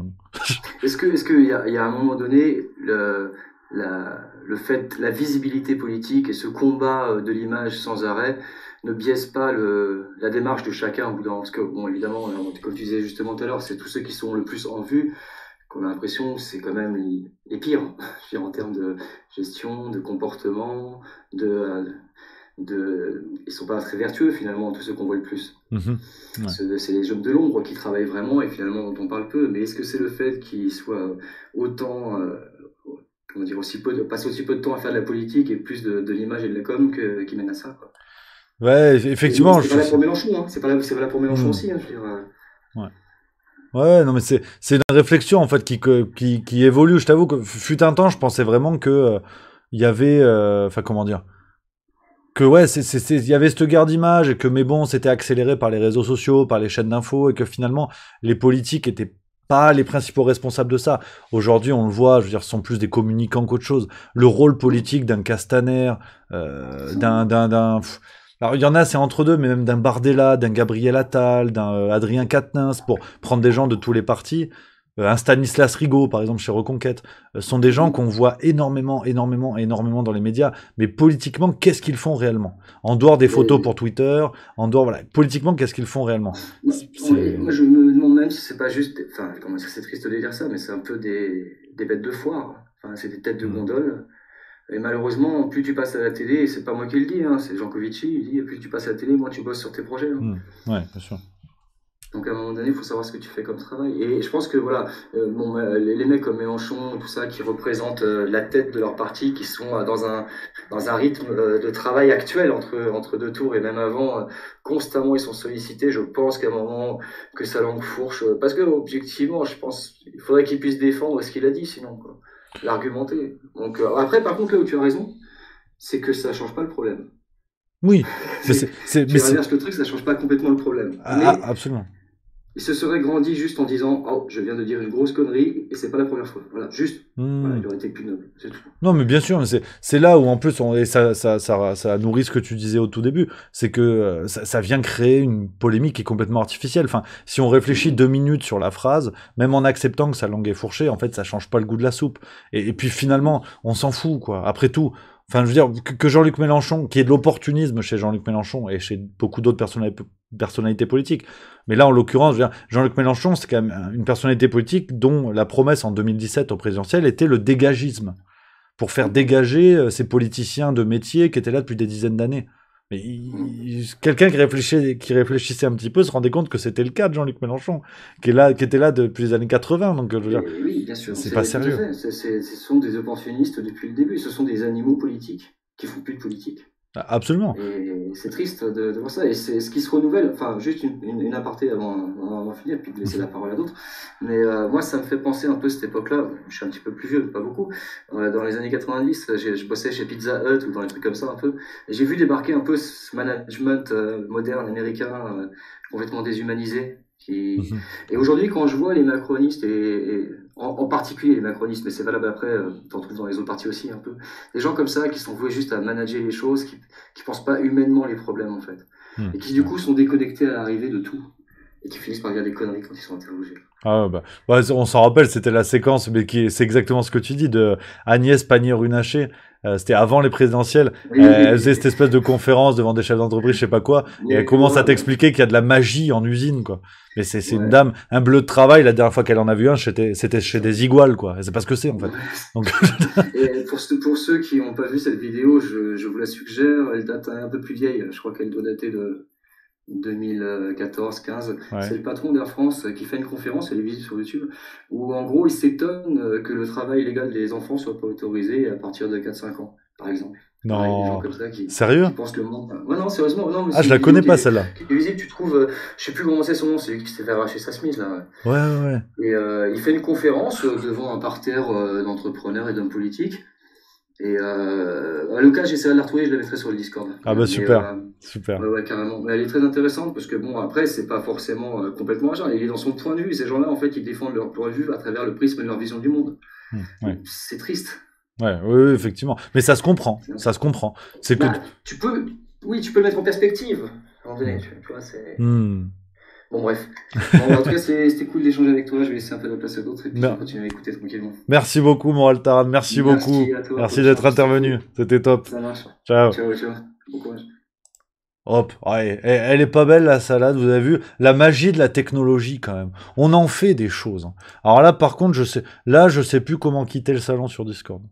est-ce qu'il y a à un moment donné le fait, la visibilité politique et ce combat de l'image sans arrêt ne biaise pas la démarche de chacun, parce que, bon, évidemment, comme tu disais justement tout à l'heure, c'est tous ceux qui sont le plus en vue qu'on a l'impression que c'est quand même les pires, je veux dire, en termes de gestion, de comportement, ils sont pas très vertueux finalement, tous ceux qu'on voit le plus. Ouais. C'est les hommes de l'ombre qui travaillent vraiment et finalement dont on parle peu, mais est-ce que c'est le fait qu'ils soient autant... comment dire, passer aussi peu de temps à faire de la politique et plus de l'image et de la com qui mène à ça, quoi. Ouais, effectivement. C'est pas là pour Mélenchon, hein. C'est pas là pour Mélenchon aussi, hein, je veux dire. Ouais, non, mais c'est une réflexion en fait qui évolue. Je t'avoue que fut un temps, je pensais vraiment que il y avait, comment dire, que ouais, il y avait cette guerre d'image et que, mais bon, c'était accéléré par les réseaux sociaux, par les chaînes d'infos, et que finalement les politiques étaient pas les principaux responsables de ça. Aujourd'hui, on le voit, je veux dire, ce sont plus des communicants qu'autre chose. Le rôle politique d'un Castaner, alors, il y en a, c'est entre deux, mais même d'un Bardella, d'un Gabriel Attal, d'un Adrien Quatennens, pour prendre des gens de tous les partis. un Stanislas Rigaud, par exemple, chez Reconquête, sont des gens qu'on voit énormément dans les médias. Mais politiquement, qu'est-ce qu'ils font réellement? En dehors des photos pour Twitter, en dehors, voilà, politiquement, qu'est-ce qu'ils font réellement? Moi, je me demande même si c'est pas juste, enfin, comment c'est triste de dire ça, mais c'est un peu des bêtes de foire. Enfin, c'est des têtes de gondole. Et malheureusement, plus tu passes à la télé, et c'est pas moi qui le dis, hein, c'est Jean Covici, il dit, plus tu passes à la télé, moins tu bosses sur tes projets. Hein. Ouais, bien sûr. Donc à un moment donné, il faut savoir ce que tu fais comme travail. Et je pense que voilà, les mecs comme Mélenchon, tout ça, qui représentent la tête de leur parti, qui sont dans un rythme de travail actuel entre deux tours et même avant, constamment ils sont sollicités. Je pense qu'à un moment que sa langue fourche, parce que objectivement, je pense, il faudrait qu'il puisse défendre ce qu'il a dit, sinon quoi, l'argumenter. Donc après, par contre, là où tu as raison, c'est que ça change pas le problème. Oui, tu inverses le truc, ça change pas complètement le problème. Absolument. Il se serait grandi juste en disant « Oh, je viens de dire une grosse connerie et c'est pas la première fois. » Voilà, juste. Voilà, il aurait été plus noble, c'est tout. Non, mais bien sûr, mais c'est là où en plus, et ça nourrit ce que tu disais au tout début, c'est que ça vient créer une polémique qui est complètement artificielle. Enfin, si on réfléchit 2 minutes sur la phrase, même en acceptant que sa langue est fourchée, en fait, ça change pas le goût de la soupe. Et puis finalement, on s'en fout, quoi. Après tout, enfin, je veux dire, que Jean-Luc Mélenchon, qui est de l'opportunisme chez Jean-Luc Mélenchon et chez beaucoup d'autres personnalités politiques, mais là, en l'occurrence, je veux dire, Jean-Luc Mélenchon, c'est quand même une personnalité politique dont la promesse en 2017 au présidentiel était le dégagisme, pour faire dégager ces politiciens de métier qui étaient là depuis des dizaines d'années. Mais quelqu'un qui réfléchissait un petit peu se rendait compte que c'était le cas de Jean-Luc Mélenchon, qui était là depuis les années 80. Donc, je veux dire, oui, bien sûr. C'est pas sérieux. Ce sont des opportunistes depuis le début. Ce sont des animaux politiques qui font plus de politique. Absolument. Et c'est triste de voir ça. Et c'est ce qui se renouvelle. Enfin, juste une aparté avant de finir, puis de laisser la parole à d'autres. Mais moi, ça me fait penser un peu cette époque-là. Je suis un petit peu plus vieux, pas beaucoup. Dans les années 90, je bossais chez Pizza Hut ou dans les trucs comme ça un peu. Et j'ai vu débarquer un peu ce management moderne américain complètement déshumanisé. Et aujourd'hui, quand je vois les macronistes, et en particulier les macronistes, mais c'est valable après, t'en trouves dans les autres partis aussi un peu, des gens comme ça qui sont voués juste à manager les choses, qui pensent pas humainement les problèmes en fait, et qui du coup sont déconnectés à l'arrivée de tout, et qui finissent par dire des conneries quand ils sont interrogés. Ah on s'en rappelle, c'était la séquence, mais c'est exactement ce que tu dis, de Agnès Pannier-Runacher. C'était avant les présidentielles. Elle faisait cette espèce de conférence devant des chefs d'entreprise, je sais pas quoi, et elle commence à t'expliquer qu'il y a de la magie en usine, quoi. Mais c'est une dame, un bleu de travail, la dernière fois qu'elle en a vu un, c'était chez des iguales, quoi. Et c'est pas ce que c'est, en fait. Donc... Et pour ceux qui n'ont pas vu cette vidéo, je vous la suggère, elle date un peu plus vieille, je crois qu'elle doit dater de 2014-15, c'est le patron d'Air France qui fait une conférence, elle est visible sur YouTube, où en gros il s'étonne que le travail illégal des enfants soit pas autorisé à partir de 4-5 ans, par exemple. Non, des gens comme ça sérieux qui pensent que le monde... Ouais, non, sérieusement. Non, mais je la connais pas celle-là. Qui est visible, tu trouves, je sais plus comment c'est son nom, c'est lui qui s'est fait arracher sa Smith là. Ouais. Et il fait une conférence devant un parterre d'entrepreneurs et d'hommes politiques. Et à l'occasion, j'essaierai de la retrouver, je la mettrai sur le Discord. Ah bah super, super. Ouais, carrément. Mais elle est très intéressante parce que bon, après, c'est pas forcément complètement agent. Il est dans son point de vue. Ces gens-là, en fait, ils défendent leur point de vue à travers le prisme de leur vision du monde. C'est triste. Oui, effectivement. Mais ça se comprend. Ça se comprend. C'est que tu peux le mettre en perspective. À un moment donné, tu vois, c'est. Bon, bref. En tout cas, c'était cool d'échanger avec toi. Je vais laisser un peu de place à d'autres et puis je vais continuer à écouter tranquillement. Merci beaucoup, Moral Taran. Merci beaucoup. Merci d'être intervenu. C'était top. Ça marche. Ciao. Bon courage. Hop, ouais. Elle est pas belle la salade, vous avez vu la magie de la technologie quand même. On en fait des choses. Alors là, par contre, je sais plus comment quitter le salon sur Discord.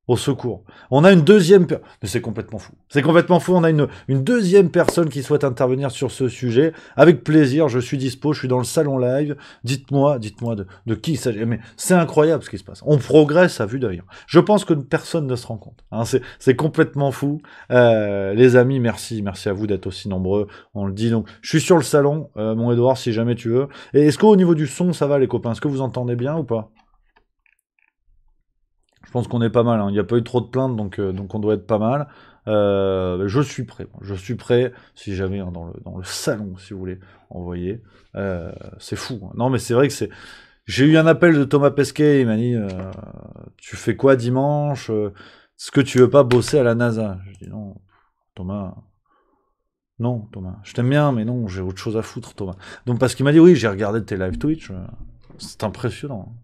Au secours. On a une deuxième... Mais c'est complètement fou. C'est complètement fou. On a une deuxième personne qui souhaite intervenir sur ce sujet. Avec plaisir, je suis dispo, je suis dans le salon live. Dites-moi de qui il s'agit. Mais c'est incroyable ce qui se passe. On progresse à vue d'œil. Je pense que personne ne se rend compte. Hein, c'est complètement fou. Les amis, merci à vous d'être aussi nombreux. On le dit donc. Je suis sur le salon, mon Edouard, si jamais tu veux. Et est-ce qu'au niveau du son, ça va les copains? Est-ce que vous entendez bien ou pas? Je pense qu'on est pas mal, hein. Il n'y a pas eu trop de plaintes, donc on doit être pas mal. Je suis prêt, si jamais, hein, dans le salon, si vous voulez, envoyer. C'est fou. Hein. Non, mais c'est vrai que c'est... J'ai eu un appel de Thomas Pesquet, il m'a dit tu fais quoi dimanche? Est-ce que tu veux pas bosser à la NASA? Je dis non, Thomas, je t'aime bien, mais non, j'ai autre chose à foutre, Thomas. Donc parce qu'il m'a dit oui, j'ai regardé tes live Twitch. C'est impressionnant.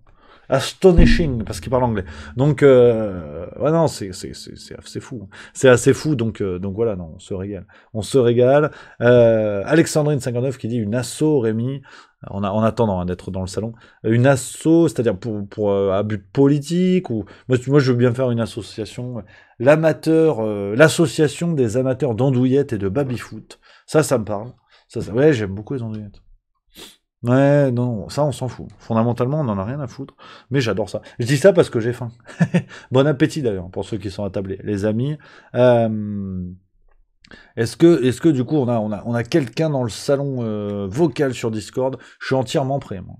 Astonishing, parce qu'il parle anglais. Donc, ouais, non, c'est assez fou. C'est assez fou, donc voilà, non, on se régale. On se régale. Alexandrine59 qui dit une asso, Rémi, en attendant d'être dans le salon, une asso, c'est-à-dire pour à but politique, ou moi je veux bien faire une association, l'association des amateurs d'andouillettes et de baby-foot. Ça me parle. Ouais, j'aime beaucoup les andouillettes. Ouais, non, ça on s'en fout. Fondamentalement, on en a rien à foutre. Mais j'adore ça. Je dis ça parce que j'ai faim. Bon appétit d'ailleurs, pour ceux qui sont attablés. Les amis, est-ce que du coup, on a quelqu'un dans le salon vocal sur Discord? Je suis entièrement prêt, moi.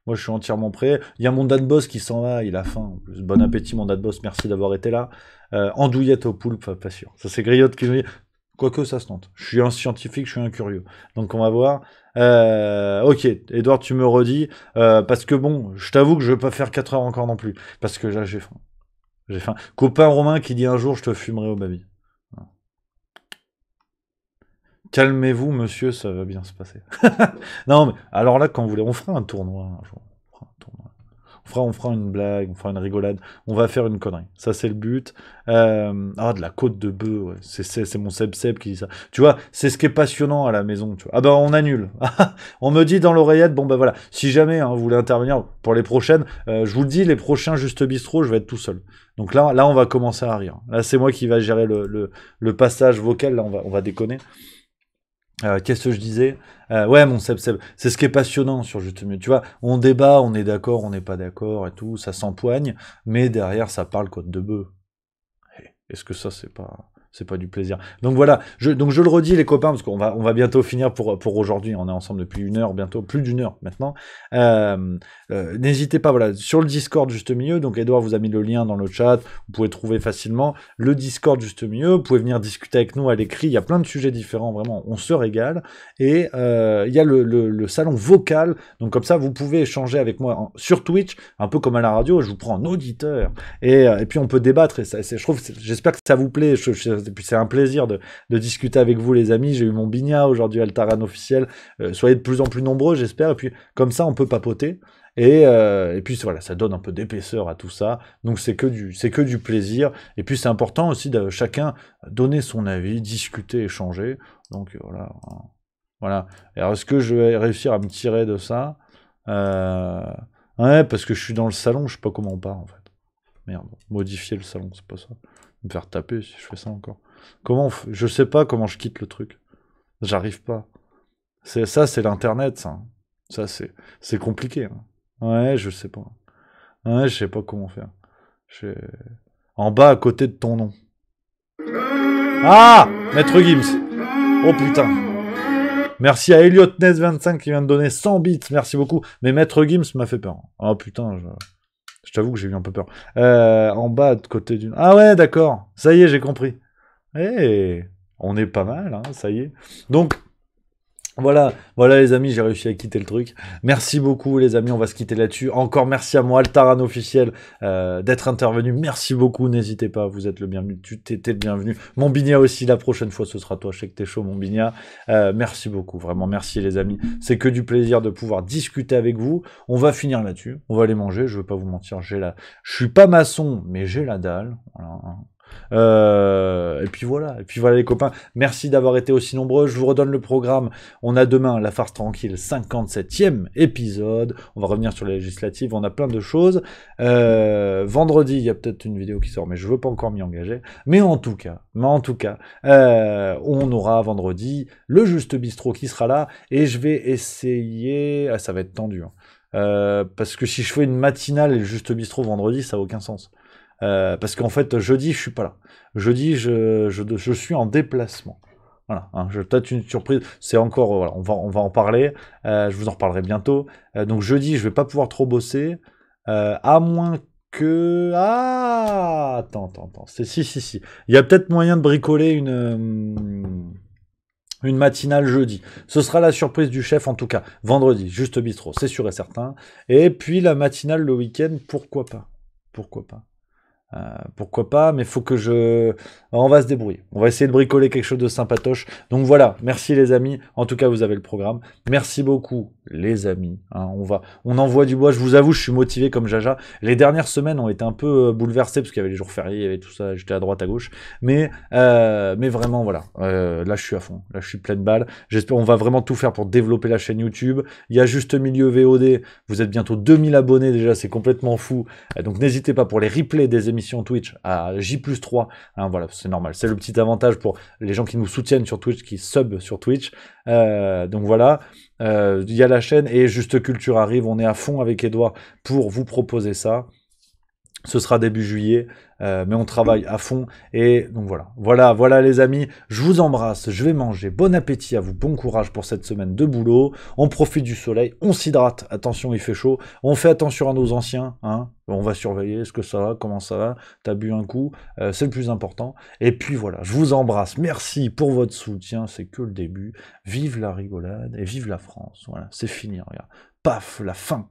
Moi, je suis entièrement prêt. Il y a mon dad boss qui s'en va, il a faim. En plus. Bon appétit, mon dad boss, merci d'avoir été là. Andouillette au poulpe, pas sûr. Ça, c'est Griotte qui nous dit... Quoique ça se tente. Je suis un scientifique, je suis un curieux. Donc on va voir. Ok, Edouard, tu me redis. Parce que bon, je t'avoue que je vais pas faire 4 heures encore non plus. Parce que là, j'ai faim. J'ai faim. Copain Romain qui dit un jour, je te fumerai au baby. Calmez-vous, monsieur, ça va bien se passer. Non, mais alors là, quand vous voulez, on fera un tournoi un jour. On fera une blague, on fera une rigolade, on va faire une connerie. Ça, c'est le but. De la côte de bœuf, ouais. C'est mon Seb qui dit ça. Tu vois, c'est ce qui est passionnant à la maison. Tu vois. Ah ben, on annule. On me dit dans l'oreillette, bon ben voilà, si jamais vous voulez intervenir pour les prochaines, je vous le dis, les prochains Juste Bistrot, je vais être tout seul. Donc là, on va commencer à rire. Là, c'est moi qui va gérer le passage vocal, là, on va déconner. Qu'est-ce que je disais? Ouais, mon Seb, c'est ce qui est passionnant sur Juste Mieux. Tu vois, on débat, on est d'accord, on n'est pas d'accord et tout, ça s'empoigne, mais derrière, ça parle côte de bœuf. Est-ce que ça, c'est pas du plaisir? Donc voilà, donc je le redis les copains, parce qu'on va bientôt finir pour aujourd'hui, on est ensemble depuis 1 heure, bientôt plus d'1 heure maintenant. N'hésitez pas, voilà, sur le Discord Juste Milieu, donc Edouard vous a mis le lien dans le chat, vous pouvez trouver facilement le Discord Juste Milieu, vous pouvez venir discuter avec nous à l'écrit, il y a plein de sujets différents, vraiment, on se régale, et il y a le salon vocal, donc comme ça vous pouvez échanger avec moi sur Twitch, un peu comme à la radio, je vous prends en auditeur, et puis on peut débattre, et j'espère que ça vous plaît, et puis c'est un plaisir de discuter avec vous les amis, j'ai eu mon Bigna aujourd'hui Altaran officiel, soyez de plus en plus nombreux j'espère, et puis comme ça on peut papoter, et puis voilà, ça donne un peu d'épaisseur à tout ça, donc c'est que du plaisir, et puis c'est important aussi de chacun donner son avis, discuter, échanger, donc voilà. Alors est-ce que je vais réussir à me tirer de ça? Ouais, parce que je suis dans le salon, je sais pas comment on part en fait. Merde, modifier le salon, c'est pas ça. Me faire taper si je fais ça encore. Je sais pas comment je quitte le truc. J'arrive pas. C'est l'internet, ça. Ça, c'est compliqué. Hein. Ouais, je sais pas. Ouais, je sais pas comment faire. En bas, à côté de ton nom. Ah! Maître Gims. Oh putain. Merci à EliotNess25 qui vient de donner 100 bits. Merci beaucoup. Mais Maître Gims m'a fait peur. Oh putain, je t'avoue que j'ai eu un peu peur. En bas, de côté d'une... Ah ouais, d'accord. Ça y est, j'ai compris. On est pas mal, hein, ça y est. Donc, voilà les amis, j'ai réussi à quitter le truc. Merci beaucoup les amis, on va se quitter là-dessus. Encore merci à moi, Altaran officiel, d'être intervenu. Merci beaucoup, n'hésitez pas, vous êtes le bienvenu. Tu t'étais le bienvenu. Mon Bigna aussi, la prochaine fois ce sera toi, je sais que t'es chaud mon Bigna. Merci beaucoup, vraiment merci les amis. C'est que du plaisir de pouvoir discuter avec vous. On va finir là-dessus, on va aller manger, je veux pas vous mentir, je suis pas maçon, mais j'ai la dalle. Voilà. Et puis voilà les copains, merci d'avoir été aussi nombreux, je vous redonne le programme, on a demain la farce tranquille, 57e épisode, on va revenir sur les législatives, on a plein de choses, vendredi il y a peut-être une vidéo qui sort, mais je veux pas encore m'y engager, mais en tout cas, on aura vendredi le Juste Bistrot qui sera là, et je vais essayer, ça va être tendu, hein. Parce que si je fais une matinale et le Juste Bistrot vendredi, ça n'a aucun sens. Parce qu'en fait, jeudi, je suis pas là. Jeudi, je suis en déplacement. Voilà, hein, peut-être une surprise. C'est encore, voilà, on va en parler. Je vous en reparlerai bientôt. Donc jeudi, je vais pas pouvoir trop bosser, à moins que... Ah, attends. Si. Il y a peut-être moyen de bricoler une matinale jeudi. Ce sera la surprise du chef, en tout cas. Vendredi, Juste Bistrot, c'est sûr et certain. Et puis la matinale le week-end, pourquoi pas. Pourquoi pas, mais faut que on va se débrouiller. On va essayer de bricoler quelque chose de sympatoche. Donc voilà, merci les amis. En tout cas, vous avez le programme. Merci beaucoup les amis. Hein, on envoie du bois. Je vous avoue, je suis motivé comme Jaja. Les dernières semaines ont été un peu bouleversées parce qu'il y avait les jours fériés, il y avait tout ça. J'étais à droite, à gauche. Mais vraiment, voilà. Là, je suis à fond. Là, je suis pleine balle. J'espère on va vraiment tout faire pour développer la chaîne YouTube. Il y a Juste Milieu VOD. Vous êtes bientôt 2000 abonnés déjà. C'est complètement fou. Donc n'hésitez pas pour les replays des émissions Twitch à J+3, hein, voilà, c'est normal, c'est le petit avantage pour les gens qui nous soutiennent sur Twitch, qui sub sur Twitch, donc voilà, il y a la chaîne, et Juste Culture arrive, on est à fond avec Edouard pour vous proposer ça. Ce sera début juillet, mais on travaille à fond. Et donc voilà les amis, je vous embrasse, je vais manger, bon appétit à vous, bon courage pour cette semaine de boulot, on profite du soleil, on s'hydrate, attention il fait chaud, on fait attention à nos anciens, hein, on va surveiller, est-ce que ça va, comment ça va, t'as bu un coup, c'est le plus important. Et puis voilà, je vous embrasse, merci pour votre soutien, c'est que le début, vive la rigolade et vive la France, voilà, c'est fini, regarde, paf, la fin.